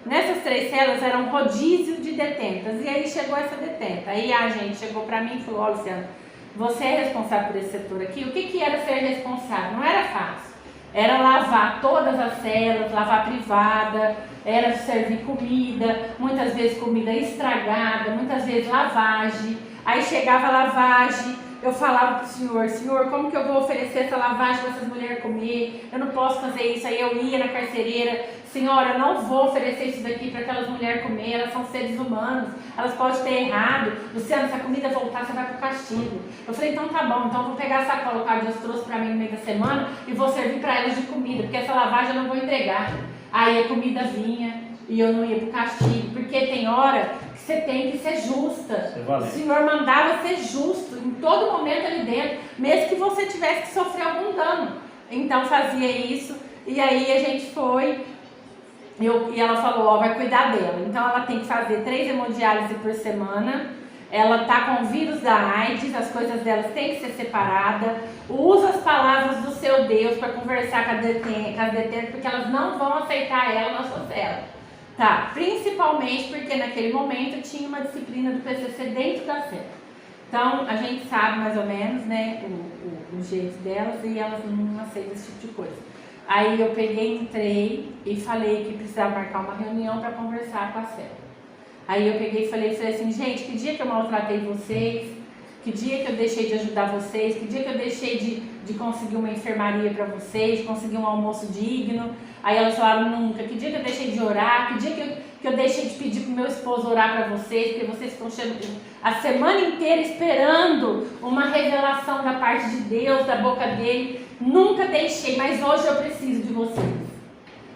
Nessas 3 celas era um rodízio de detentas. E aí chegou essa detenta. Aí a gente chegou para mim e falou: ó, Luciana, você é responsável por esse setor aqui. O que era ser responsável? Não era fácil. Era lavar todas as celas, lavar privada, era servir comida, muitas vezes comida estragada, muitas vezes lavagem. Aí chegava a lavagem, eu falava para o senhor: Senhor, como que eu vou oferecer essa lavagem para essas mulheres comer? Eu não posso fazer isso. Aí eu ia na carcereira: Senhora, eu não vou oferecer isso daqui para aquelas mulheres comer, elas são seres humanos, elas podem ter errado. Luciano, se a comida voltar, você vai para o castigo. Eu falei: então tá bom, então eu vou pegar a sacola que Deus trouxe para mim no meio da semana e vou servir para elas de comida, porque essa lavagem eu não vou entregar. Aí a comida vinha e eu não ia para o castigo, porque tem hora que você tem que ser justa. O valente. Senhor mandava ser justo em todo momento ali dentro, mesmo que você tivesse que sofrer algum dano. Então fazia isso, e aí a gente foi, e ela falou, ó, vai cuidar dela. Então ela tem que fazer 3 hemodiálise por semana. Ela tá com o vírus da AIDS, as coisas delas têm que ser separadas. Usa as palavras do seu Deus para conversar com as detentas, porque elas não vão aceitar ela na sua cela. Tá, principalmente porque naquele momento tinha uma disciplina do PCC dentro da cela. Então a gente sabe mais ou menos, né, o jeito delas, e elas não aceitam esse tipo de coisa. Aí eu peguei, entrei e falei que precisava marcar uma reunião para conversar com a cela. Aí eu peguei e falei assim, gente, que dia que eu maltratei vocês, que dia que eu deixei de ajudar vocês, que dia que eu deixei de conseguir uma enfermaria para vocês, de conseguir um almoço digno. Aí elas falaram, nunca. Que dia que eu deixei de orar, que dia que eu deixei de pedir pro meu esposo orar para vocês, porque vocês ficam a semana inteira esperando uma revelação da parte de Deus, da boca dele. Nunca deixei, mas hoje eu preciso de vocês.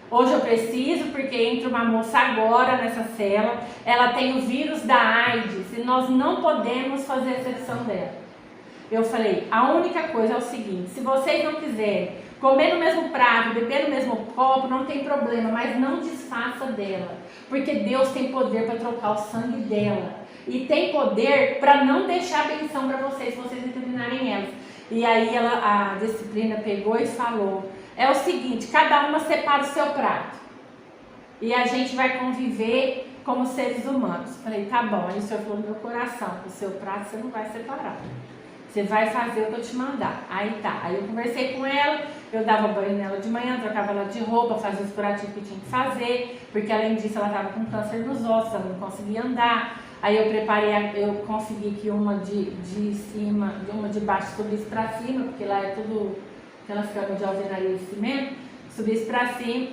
Hoje eu preciso, porque entra uma moça agora nessa cela, ela tem o vírus da AIDS e nós não podemos fazer exceção dela. Eu falei, a única coisa é o seguinte, se vocês não quiserem comer no mesmo prato, beber no mesmo copo, não tem problema, mas não desfaça dela, porque Deus tem poder para trocar o sangue dela e tem poder para não deixar a benção para vocês, se vocês determinarem elas. E aí a disciplina pegou e falou, é o seguinte, cada uma separa o seu prato e a gente vai conviver como seres humanos. Falei, tá bom. Aí o Senhor falou no meu coração, o seu prato você não vai separar, você vai fazer o que eu te mandar. Aí tá, aí eu conversei com ela, eu dava banho nela de manhã, trocava ela de roupa, fazia os curativos que tinha que fazer, porque além disso ela estava com câncer nos ossos, ela não conseguia andar. Aí eu preparei, eu consegui que uma de cima, uma de baixo subisse para cima, porque lá é tudo aquelas camas de alvenaria de cimento, subisse para cima,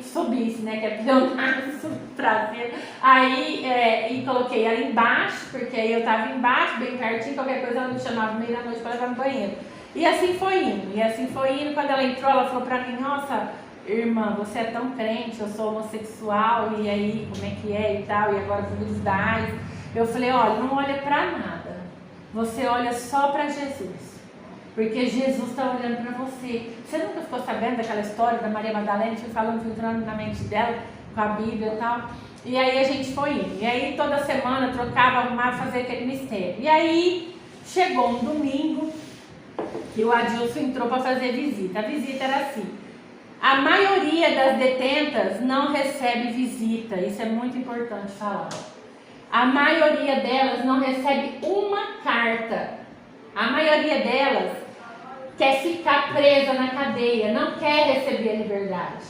né, que é pleonasmo, subisse para cima. Aí, e coloquei ela embaixo, porque aí eu tava embaixo, bem pertinho, qualquer coisa ela me chamava meio da noite para levar no banheiro. E assim foi indo, quando ela entrou, ela falou para mim, nossa, irmã, você é tão crente, eu sou homossexual, e aí, como é que é e tal, e agora com vírus da AIDS. Eu falei, olha, não olha para nada, você olha só para Jesus. Porque Jesus está olhando para você. Você nunca ficou sabendo daquela história da Maria Madalena, que falando, filtrando na mente dela, com a Bíblia e tal. E aí a gente foi indo. E aí toda semana trocava, arrumava, fazia aquele mistério. E aí chegou um domingo que o Adilson entrou para fazer visita. A visita era assim. A maioria das detentas não recebe visita. Isso é muito importante falar. A maioria delas não recebe uma carta. A maioria delas quer ficar presa na cadeia, não quer receber a liberdade.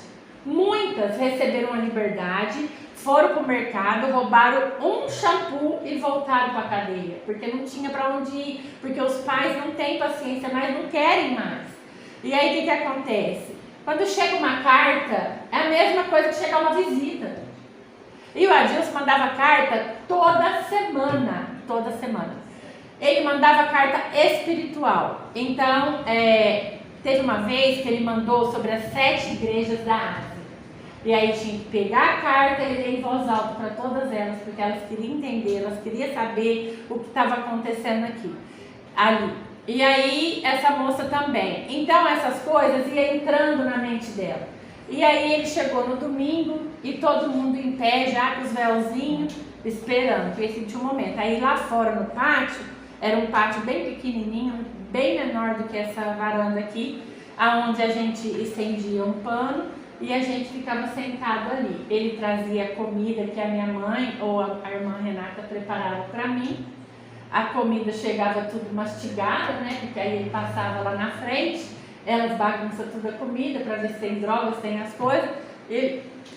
Muitas receberam a liberdade, foram para o mercado, roubaram um shampoo e voltaram para a cadeia, porque não tinha para onde ir, porque os pais não têm paciência mais, não querem mais. E aí o que acontece? Quando chega uma carta, é a mesma coisa que chegar uma visita. E o Adilson mandava carta toda semana. Ele mandava carta espiritual. Então, teve uma vez que ele mandou sobre as 7 igrejas da Ásia. E aí tinha que pegar a carta e ler em voz alta para todas elas, porque elas queriam entender, elas queriam saber o que estava acontecendo ali. E aí, essa moça também. Então, essas coisas iam entrando na mente dela. E aí, ele chegou no domingo e todo mundo em pé, já com os véuzinhos, esperando, que esse tinha um momento. Aí, lá fora no pátio, era um pátio bem pequenininho, bem menor do que essa varanda aqui, aonde a gente estendia um pano e a gente ficava sentado ali. Ele trazia comida que a minha mãe ou a irmã Renata preparava para mim. A comida chegava tudo mastigada, né? Porque aí ele passava lá na frente, elas bagunçam tudo a comida para ver se tem drogas, se tem as coisas.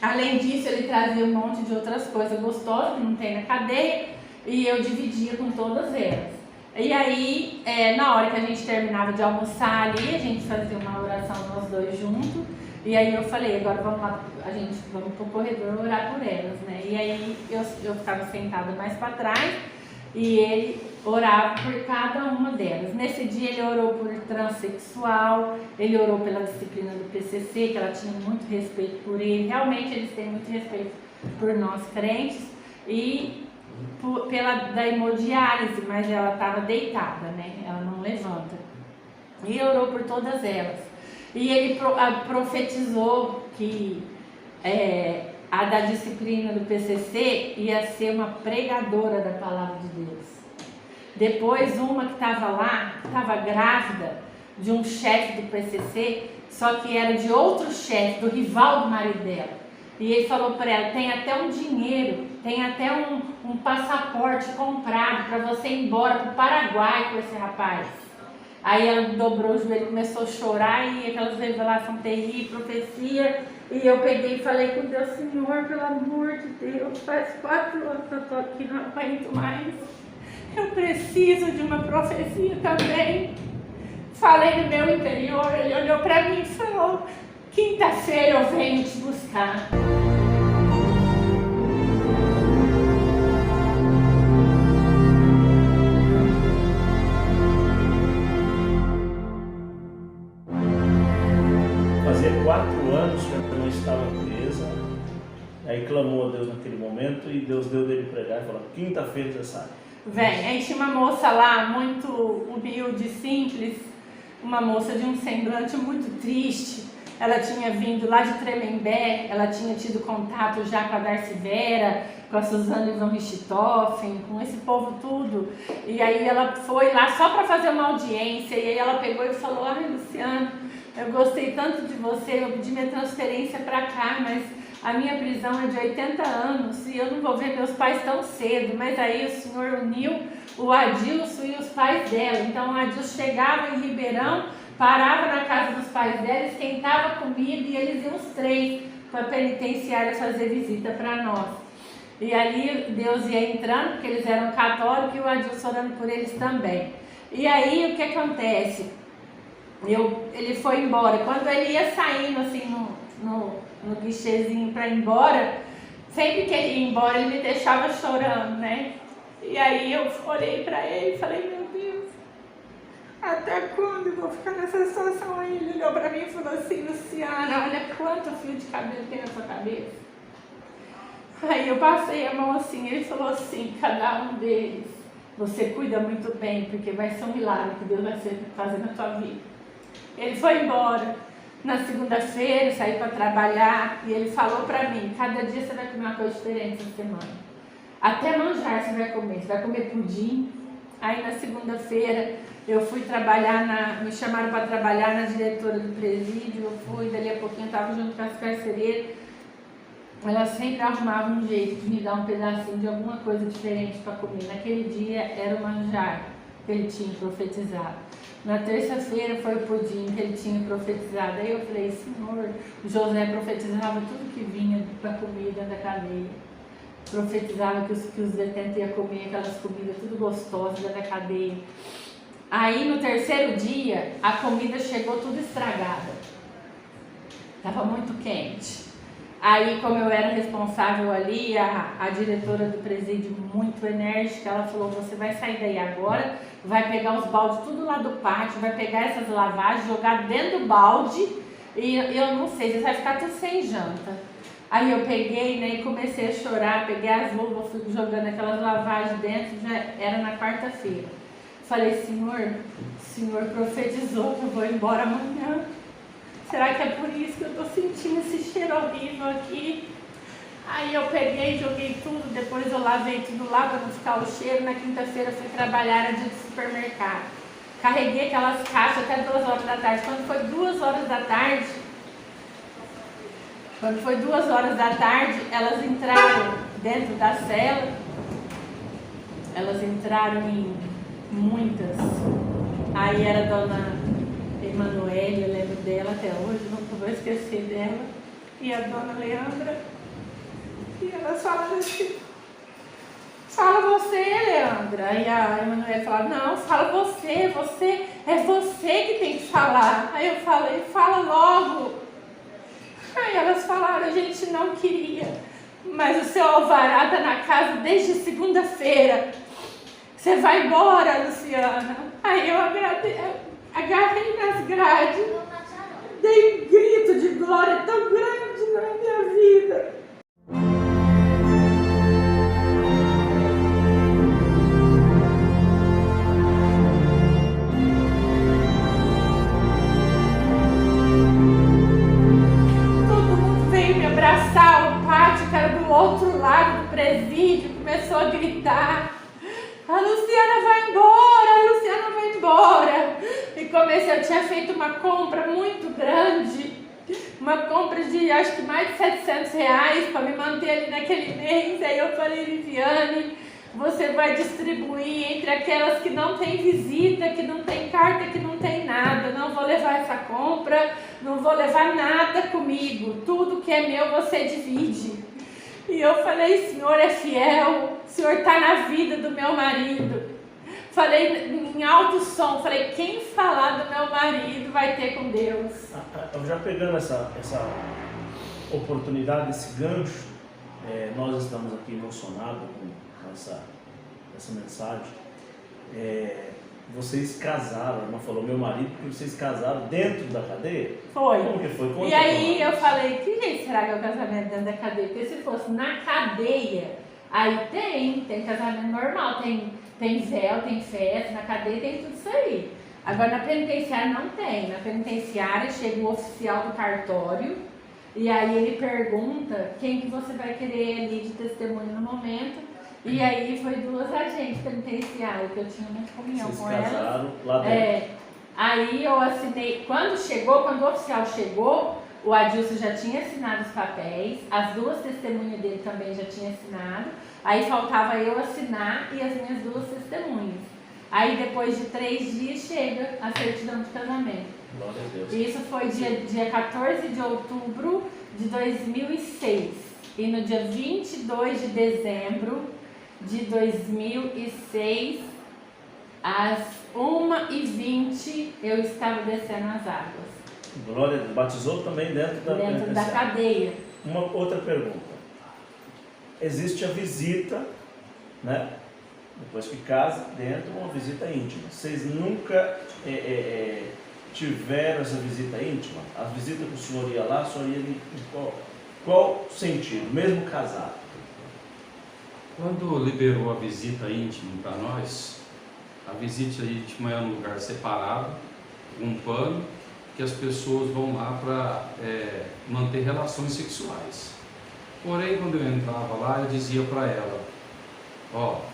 Além disso, ele trazia um monte de outras coisas gostosas que não tem na cadeia e eu dividia com todas elas. E aí, na hora que a gente terminava de almoçar ali, a gente fazia uma oração nós dois juntos. E aí eu falei, agora vamos lá, vamos pro corredor orar por elas, né? E aí eu ficava sentada mais para trás e ele orava por cada uma delas. Nesse dia ele orou por transexual, ele orou pela disciplina do PCC, que ela tinha muito respeito por ele. Realmente eles têm muito respeito por nós crentes. E da hemodiálise, mas ela estava deitada, né? Ela não levanta. E orou por todas elas. E ele profetizou que a da disciplina do PCC ia ser uma pregadora da palavra de Deus. Depois, uma que estava lá, estava grávida de um chefe do PCC, só que era de outro chefe, do rival do marido dela. E ele falou para ela, tem até um dinheiro, tem até um passaporte comprado para você ir embora para o Paraguai com esse rapaz. Aí ela dobrou o joelho, começou a chorar e aquelas revelações terríveis, profecia. E eu peguei e falei com Deus, Senhor, pelo amor de Deus, faz 4 anos que eu estou aqui, não aguento mais. Eu preciso de uma profecia também. Falei no meu interior, ele olhou para mim e falou, quinta-feira eu venho te buscar. Fazia 4 anos que ela não estava presa, aí clamou a Deus naquele momento e Deus deu dele pregar e falou, quinta-feira você sai. Vem, aí tinha uma moça lá, muito humilde, simples, uma moça de um semblante muito triste. Ela tinha vindo lá de Tremembé, ela tinha tido contato já com a Darcy Vera, com a Suzane von Richthofen, com esse povo tudo. E aí ela foi lá só para fazer uma audiência, e aí ela pegou e falou, ai Luciano, eu gostei tanto de você, eu pedi minha transferência para cá, mas a minha prisão é de 80 anos e eu não vou ver meus pais tão cedo. Mas aí o senhor uniu o Adilson e os pais dela. Então o Adilson chegava em Ribeirão, parava na casa dos pais dela, esquentava comida e eles iam os 3 para a penitenciária fazer visita para nós. E ali Deus ia entrando, porque eles eram católicos, e o Adilson orando por eles também. E aí o que acontece? Ele foi embora. Quando ele ia saindo assim no guichezinho para ir embora, sempre que ele ia embora ele me deixava chorando, né? E aí eu olhei para ele e falei, meu Deus, até quando eu vou ficar nessa situação? Aí ele olhou para mim e falou assim, Luciana, olha quanto fio de cabelo tem na sua cabeça. Aí eu passei a mão assim, ele falou assim, cada um deles você cuida muito bem, porque vai ser um milagre que Deus vai fazer na tua vida. Ele foi embora. Na segunda-feira, eu saí para trabalhar e ele falou para mim, cada dia você vai comer uma coisa diferente essa semana. Até manjar você vai comer pudim. Aí na segunda-feira eu fui trabalhar, me chamaram para trabalhar na diretora do presídio, eu fui, dali a pouquinho eu estava junto com as carcereiras. Ela sempre arrumava um jeito de me dar um pedacinho de alguma coisa diferente para comer. Naquele dia era o manjar que ele tinha profetizado. Na terça-feira foi o pudim que ele tinha profetizado. Aí eu falei, Senhor, José profetizava tudo que vinha para comida da cadeia. Profetizava que os detentos iam comer aquelas comidas tudo gostosas da cadeia. Aí no terceiro dia, a comida chegou tudo estragada. Estava muito quente. Aí, como eu era responsável ali, a diretora do presídio, muito enérgica, ela falou, você vai sair daí agora, vai pegar os baldes tudo lá do pátio, vai pegar essas lavagens, jogar dentro do balde, e eu não sei, você vai ficar tudo sem janta. Aí eu peguei, né, e comecei a chorar, peguei as luvas, fui jogando aquelas lavagens dentro, já era na quarta-feira. Falei, o senhor profetizou que eu vou embora amanhã. Será que é por isso que eu tô sentindo esse cheiro horrível aqui? Aí eu peguei, joguei tudo, depois eu lavei tudo lá para não ficar o cheiro. Na quinta-feira fui trabalhar, era dia de supermercado. Carreguei aquelas caixas até 2 horas da tarde. Quando foi 2 horas da tarde, elas entraram dentro da cela. Elas entraram em muitas. Aí era a dona Emanuele, eu lembro dela até hoje, nunca vou esquecer dela, e a dona Leandra, e elas falaram assim, fala você, Leandra, aí a Emanuele falava, não, fala você, é você que tem que falar. Aí eu falei, fala logo. Aí elas falaram, a gente não queria, mas o seu alvará está na casa desde segunda-feira, você vai embora, Luciana. Aí eu agarrei nas grades, dei um grito de glória tão grande na minha vida. presídio, começou a gritar: a Luciana vai embora, a Luciana vai embora. E comecei, eu tinha feito uma compra muito grande, uma compra de acho que mais de R$700 para me manter ali naquele mês. Aí eu falei: Viviane, você vai distribuir entre aquelas que não tem visita, que não tem carta, que não tem nada. Não vou levar essa compra, não vou levar nada comigo. Tudo que é meu você divide. E eu falei: Senhor é fiel, o Senhor está na vida do meu marido. Falei em alto som, falei: quem falar do meu marido vai ter com Deus. Eu já pegando essa oportunidade, esse gancho, nós estamos aqui emocionados com essa mensagem. Vocês casaram, a irmã falou meu marido, porque vocês casaram dentro da cadeia? Foi. Como que foi? Conta e aí eu falei: que jeito será que é o casamento dentro da cadeia? Porque se fosse na cadeia, aí tem casamento normal, tem véu, tem festa, na cadeia tem tudo isso aí. Agora na penitenciária não tem. Na penitenciária chega o oficial do cartório e aí ele pergunta quem que você vai querer ali de testemunho no momento. E aí foi 2 agentes penitenciários que eu tinha uma comunhão com elas. Vocês casaram lá dentro. Aí eu assinei, quando o oficial chegou, o Adilson já tinha assinado os papéis, as 2 testemunhas dele também já tinham assinado, aí faltava eu assinar e as minhas 2 testemunhas. Aí depois de 3 dias chega a certidão de casamento. Glória a Deus. Isso foi dia 14 de outubro de 2006. E no dia 22 de dezembro de 2006, às 1h20, eu estava descendo as águas. Glória a Deus. Batizou também dentro da cadeia. Uma outra pergunta. Existe a visita, né? Depois que casa, dentro, uma visita íntima. Vocês nunca tiveram essa visita íntima? A visita que o senhor ia lá, o senhor ia em qual sentido? Mesmo casado? Quando liberou a visita íntima para nós, a visita íntima é um lugar separado, um pano, que as pessoas vão lá para manter relações sexuais. Porém, quando eu entrava lá, eu dizia para ela: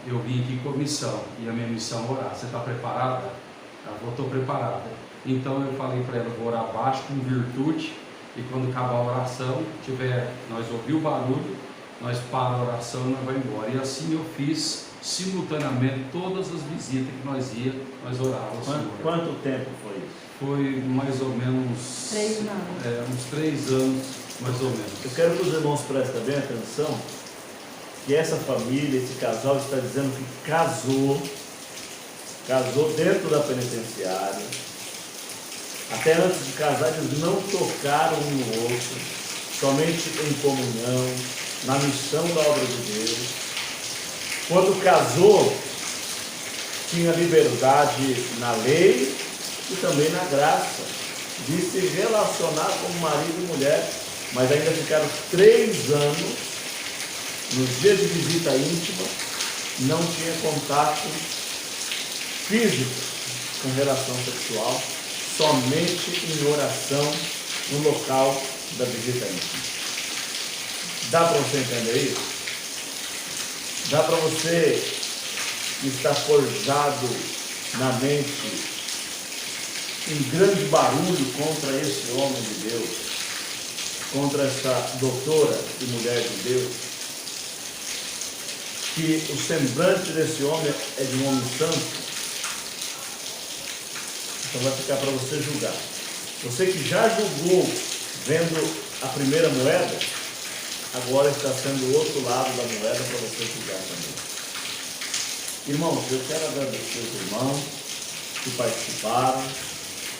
eu vim aqui com missão, e a minha missão é orar. Você está preparada? Ela falou: estou preparada. Então eu falei para ela: vou orar baixo com virtude, e quando acabar a oração, nós ouvimos o barulho, nós paramos a oração e nós vamos embora. E assim eu fiz simultaneamente todas as visitas que nós orávamos. Quanto tempo foi isso? Foi mais ou menos 3 anos. Uns 3 anos, mais ou menos. Eu quero que os irmãos prestem bem atenção, que essa família, esse casal está dizendo que casou dentro da penitenciária. Até antes de casar, eles não tocaram um no outro, somente em comunhão, na missão da obra de Deus. Quando casou, tinha liberdade na lei e também na graça de se relacionar como marido e mulher, mas ainda ficaram 3 anos, nos dias de visita íntima, não tinha contato físico com relação sexual, somente em oração no local da visita íntima. Dá para você entender isso? Dá para você que está forjado na mente um grande barulho contra esse homem de Deus, contra essa doutora e mulher de Deus, que o semblante desse homem é de um homem santo? Então vai ficar para você julgar. Você que já julgou vendo a primeira moeda, agora está sendo o outro lado da moeda para você julgar também. Irmãos, eu quero agradecer os irmãos que participaram.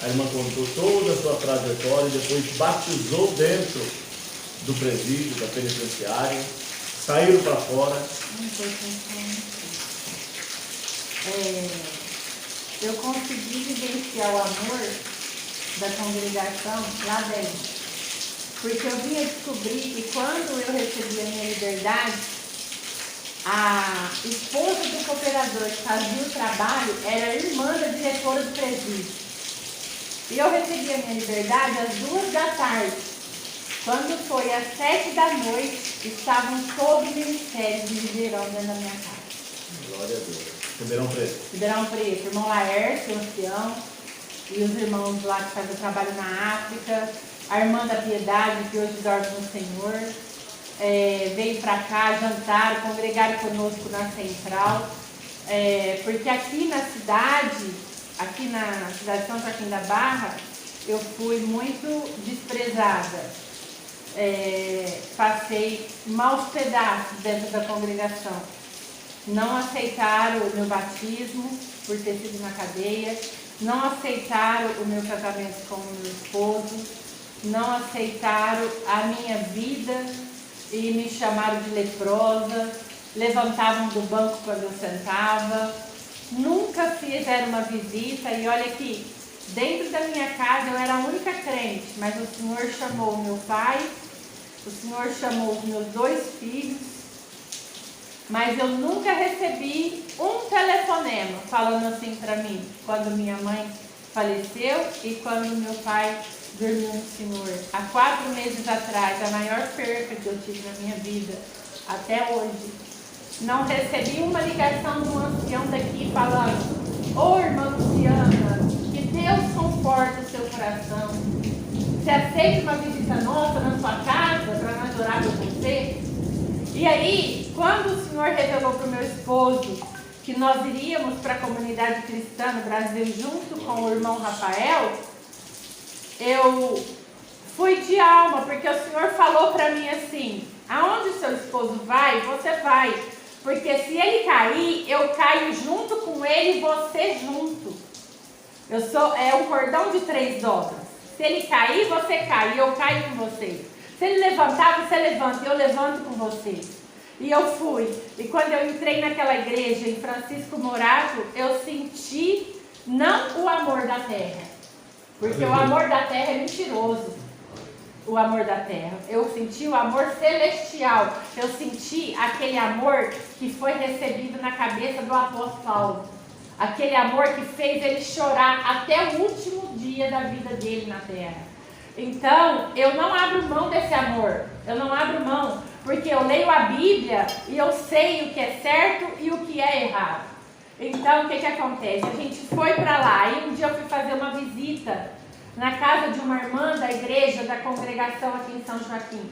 A irmã contou toda a sua trajetória e depois batizou dentro do presídio, da penitenciária, saíram para fora. Eu consegui vivenciar o amor da congregação lá dentro. Porque eu vinha descobrir que quando eu recebi a minha liberdade, a esposa do cooperador que fazia o trabalho era a irmã da diretora do presídio. E eu recebi a minha liberdade às 2 da tarde. Quando foi às 7 da noite, estavam todos os ministérios de Ribeirão dentro da minha casa. Glória a Deus. Ribeirão Preto. Ribeirão Preto, irmão Laércio, ancião, e os irmãos lá que fazem trabalho na África, a irmã da Piedade, que hoje dorme no Senhor, veio para cá, jantaram, congregaram conosco na Central, porque aqui na cidade de São Joaquim da Barra, eu fui muito desprezada, passei maus pedaços dentro da congregação. Não aceitaram o meu batismo por ter sido na cadeia, não aceitaram o meu casamento com o meu esposo, não aceitaram a minha vida e me chamaram de leprosa, levantavam do banco quando eu sentava, nunca fizeram uma visita. E olha aqui, dentro da minha casa eu era a única crente, mas o Senhor chamou o meu pai, o Senhor chamou os meus 2 filhos, mas eu nunca recebi um telefonema falando assim para mim, quando minha mãe faleceu e quando meu pai dormiu no Senhor. Há 4 meses atrás, a maior perca que eu tive na minha vida, até hoje, não recebi uma ligação de um ancião daqui falando: ô irmã Luciana, que Deus conforte o seu coração. Você aceita uma visita nossa na sua casa para nós orar por você? E aí, quando o Senhor revelou para o meu esposo que nós iríamos para a comunidade cristã no Brasil junto com o irmão Rafael, eu fui de alma, porque o Senhor falou para mim assim: aonde o seu esposo vai, você vai. Porque se ele cair, eu caio junto com ele e você junto. É um cordão de 3 dobras. Se ele cair, você cai e eu caio com você. Se ele levantar, você levanta e eu levanto com você. E eu fui. E quando eu entrei naquela igreja em Francisco Morato, eu senti não o amor da terra. Porque o amor da terra é mentiroso. O amor da terra. Eu senti o amor celestial. Eu senti aquele amor que foi recebido na cabeça do apóstolo Paulo. Aquele amor que fez ele chorar até o último dia da vida dele na terra. Então, eu não abro mão desse amor. Eu não abro mão. Porque eu leio a Bíblia e eu sei o que é certo e o que é errado. Então, o que acontece? A gente foi para lá e um dia eu fui fazer uma visita na casa de uma irmã da igreja, da congregação aqui em São Joaquim.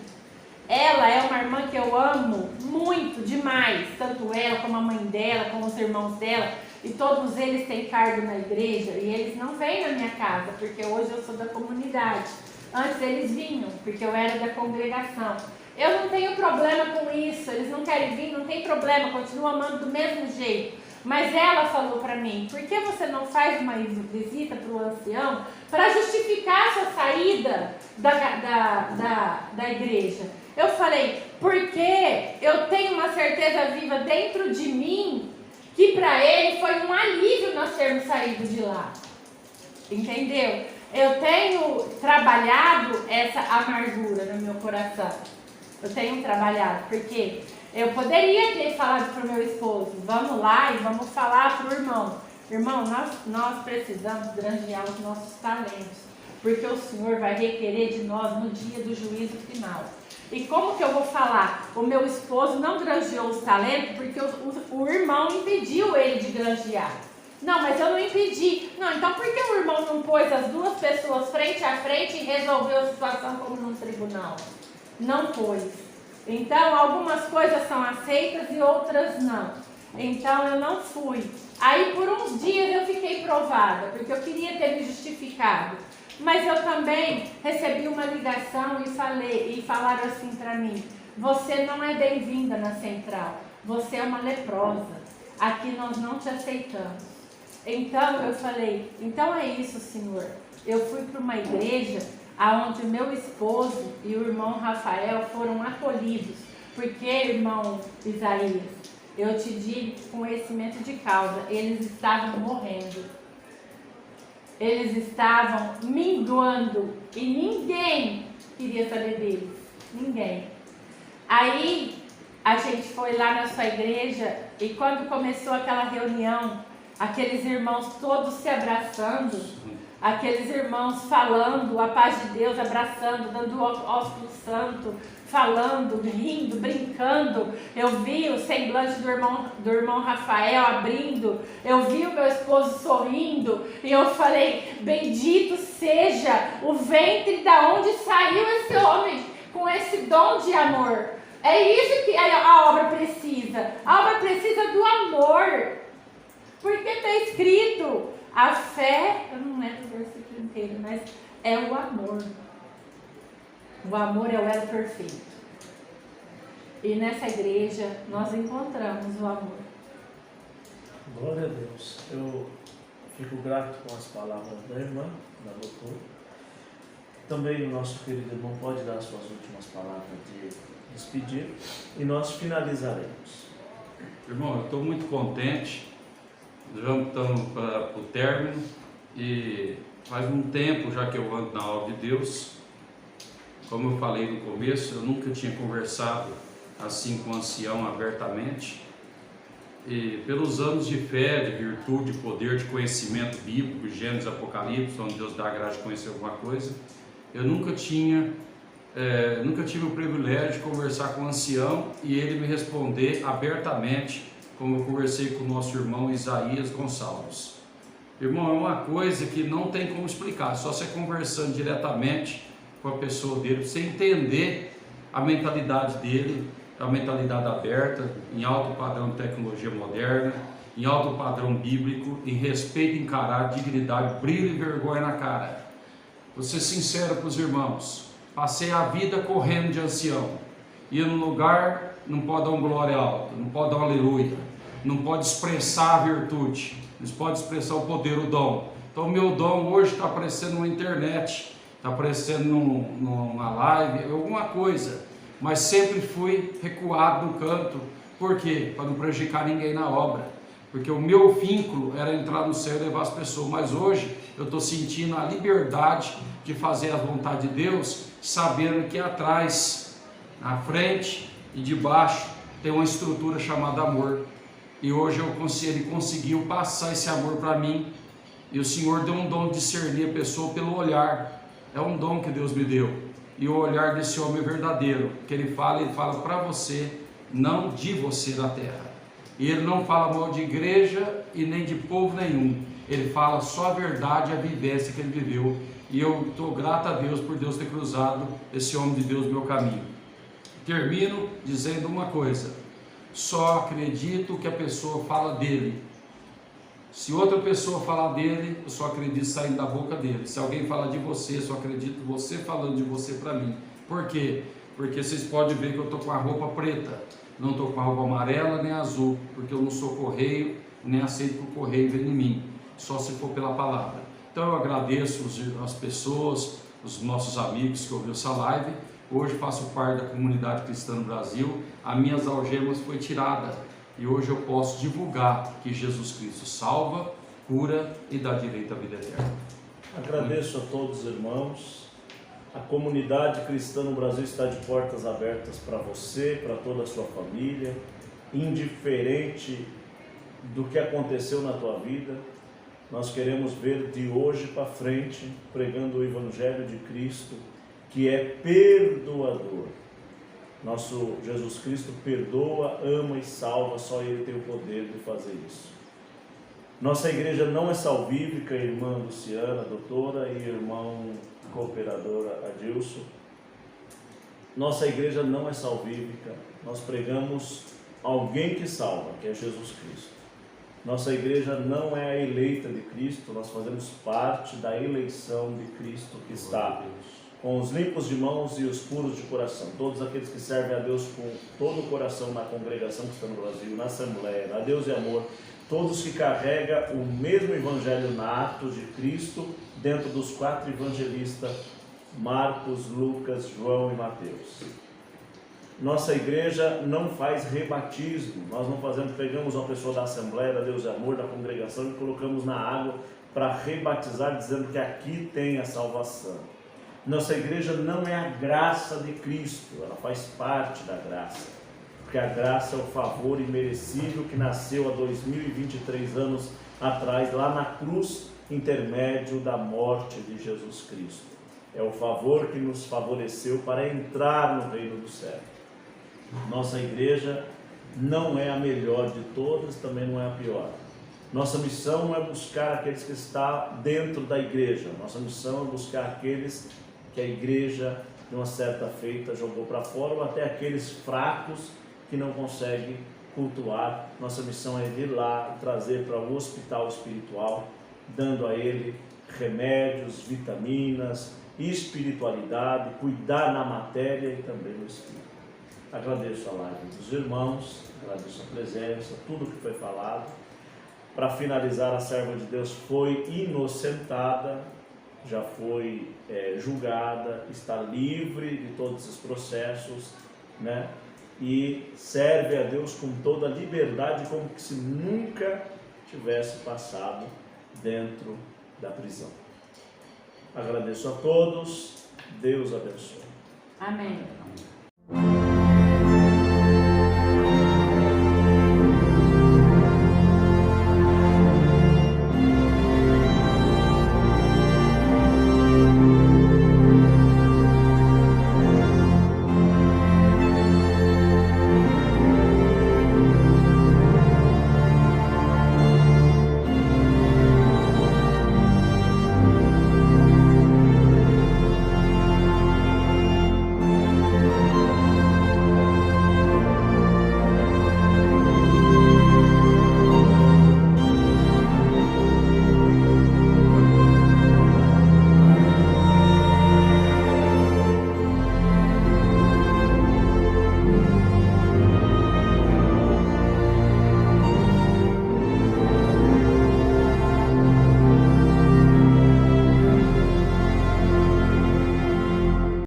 Ela é uma irmã que eu amo muito, demais. Tanto ela, como a mãe dela, como os irmãos dela. E todos eles têm cargo na igreja e eles não vêm na minha casa, porque hoje eu sou da comunidade. Antes eles vinham, porque eu era da congregação. Eu não tenho problema com isso, eles não querem vir, não tem problema, continuo amando do mesmo jeito. Mas ela falou para mim: por que você não faz uma visita para o ancião para justificar a sua saída da igreja? Eu falei: porque eu tenho uma certeza viva dentro de mim que para ele foi um alívio nós termos saído de lá. Entendeu? Eu tenho trabalhado essa amargura no meu coração. Eu tenho trabalhado, porque eu poderia ter falado para o meu esposo: vamos lá e vamos falar para o irmão. Irmão, nós precisamos granjear os nossos talentos, porque o Senhor vai requerer de nós no dia do juízo final. E como que eu vou falar? O meu esposo não granjeou os talentos porque o irmão impediu ele de granjear. Não, mas eu não impedi. Não, então por que o irmão não pôs as 2 pessoas frente a frente e resolveu a situação como num tribunal? Não pôs. Então, algumas coisas são aceitas e outras não. Então, eu não fui. Aí, por uns dias, eu fiquei provada, porque eu queria ter me justificado. Mas eu também recebi uma ligação e falaram assim para mim: você não é bem-vinda na central. Você é uma leprosa. Aqui nós não te aceitamos. Então, eu falei: então é isso, Senhor. Eu fui para uma igreja aonde o meu esposo e o irmão Rafael foram acolhidos. Porque, irmão Isaías, eu te digo com conhecimento de causa, eles estavam morrendo. Eles estavam minguando e ninguém queria saber deles. Ninguém. Aí, a gente foi lá na sua igreja e quando começou aquela reunião, aqueles irmãos todos se abraçando, aqueles irmãos falando a paz de Deus, abraçando, dando o ósculo santo, falando, rindo, brincando. Eu vi o semblante do irmão Rafael abrindo, eu vi o meu esposo sorrindo, e eu falei, bendito seja o ventre da onde saiu esse homem, com esse dom de amor. É isso que a obra precisa. A obra precisa do amor. Porque está escrito, a fé, eu não lembro o versículo inteiro, mas é o amor. O amor é o elo perfeito. E nessa igreja nós encontramos o amor. Glória a Deus. Eu fico grato com as palavras da irmã, da doutora. Também o nosso querido irmão pode dar as suas últimas palavras de despedir e nós finalizaremos. Irmão, eu estou muito contente. Já estamos para o término e faz um tempo já que eu ando na obra de Deus. Como eu falei no começo, eu nunca tinha conversado assim com o ancião abertamente. E pelos anos de fé, de virtude, de poder, de conhecimento bíblico, Gênesis, Apocalipse, onde Deus dá a graça de conhecer alguma coisa, eu nunca tive o privilégio de conversar com o ancião e ele me responder abertamente, como eu conversei com o nosso irmão Isaías Gonçalves. Irmão, é uma coisa que não tem como explicar, só você conversando diretamente com a pessoa dele, para você entender a mentalidade dele, a mentalidade aberta, em alto padrão de tecnologia moderna, em alto padrão bíblico, em respeito, em caráter, dignidade, brilho e vergonha na cara. Vou ser sincero com os irmãos, passei a vida correndo de ancião, ia no lugar, não pode dar um glória alta, não pode dar um aleluia, não pode expressar a virtude, não pode expressar o poder, o dom. Então o meu dom hoje está aparecendo na internet, está aparecendo numa live, alguma coisa, mas sempre fui recuado no canto. Por quê? Para não prejudicar ninguém na obra, porque o meu vínculo era entrar no céu e levar as pessoas, mas hoje eu estou sentindo a liberdade de fazer a vontade de Deus, sabendo que atrás, na frente e de baixo tem uma estrutura chamada amor, e hoje ele conseguiu passar esse amor para mim, e o Senhor deu um dom de discernir a pessoa pelo olhar. É um dom que Deus me deu, e o olhar desse homem é verdadeiro, que ele fala para você, não de você na terra, e ele não fala mal de igreja e nem de povo nenhum, ele fala só a verdade, a vivência que ele viveu, e eu estou grato a Deus por Deus ter cruzado esse homem de Deus no meu caminho. Termino dizendo uma coisa: só acredito que a pessoa fala dele. Se outra pessoa falar dele, eu só acredito saindo da boca dele. Se alguém falar de você, eu só acredito você falando de você para mim. Por quê? Porque vocês podem ver que eu estou com a roupa preta, não estou com a roupa amarela nem azul, porque eu não sou correio, nem aceito que o correio venha em mim, só se for pela palavra. Então eu agradeço as pessoas, os nossos amigos que ouviram essa live. Hoje faço parte da comunidade cristã no Brasil, as minhas algemas foi tirada e hoje eu posso divulgar que Jesus Cristo salva, cura e dá direito à vida eterna. Agradeço a todos os irmãos. A comunidade cristã no Brasil está de portas abertas para você, para toda a sua família, indiferente do que aconteceu na tua vida. Nós queremos ver de hoje para frente pregando o Evangelho de Cristo, que é perdoador. Nosso Jesus Cristo perdoa, ama e salva, só Ele tem o poder de fazer isso. Nossa igreja não é salvífica, irmã Luciana, doutora, e irmão cooperadora Adilson. Nossa igreja não é salvífica, nós pregamos alguém que salva, que é Jesus Cristo. Nossa igreja não é a eleita de Cristo, nós fazemos parte da eleição de Cristo que está com os limpos de mãos e os puros de coração. Todos aqueles que servem a Deus com todo o coração na congregação que está no Brasil, na Assembleia, na Deus e Amor, todos que carregam o mesmo evangelho nato de Cristo dentro dos 4 evangelistas, Marcos, Lucas, João e Mateus. Nossa igreja não faz rebatismo, nós não pegamos uma pessoa da Assembleia, da Deus e Amor, da congregação e colocamos na água para rebatizar, dizendo que aqui tem a salvação. Nossa igreja não é a graça de Cristo, ela faz parte da graça. porque a graça é o favor imerecido que nasceu há 2023 anos atrás, lá na cruz, intermédio da morte de Jesus Cristo. É o favor que nos favoreceu para entrar no reino do céu. Nossa igreja não é a melhor de todas, também não é a pior. Nossa missão não é buscar aqueles que estão dentro da igreja. Nossa missão é buscar aqueles que a igreja, de uma certa feita, jogou para fora, ou até aqueles fracos que não conseguem cultuar. Nossa missão é ir lá e trazer para o hospital espiritual, dando a ele remédios, vitaminas, espiritualidade, cuidar na matéria e também no espírito. Agradeço a live dos irmãos, agradeço a presença, tudo que foi falado. Para finalizar, a serva de Deus foi inocentada, já foi julgada, está livre de todos esses processos, né? E serve a Deus com toda a liberdade, como que se nunca tivesse passado dentro da prisão. Agradeço a todos, Deus abençoe. Amém.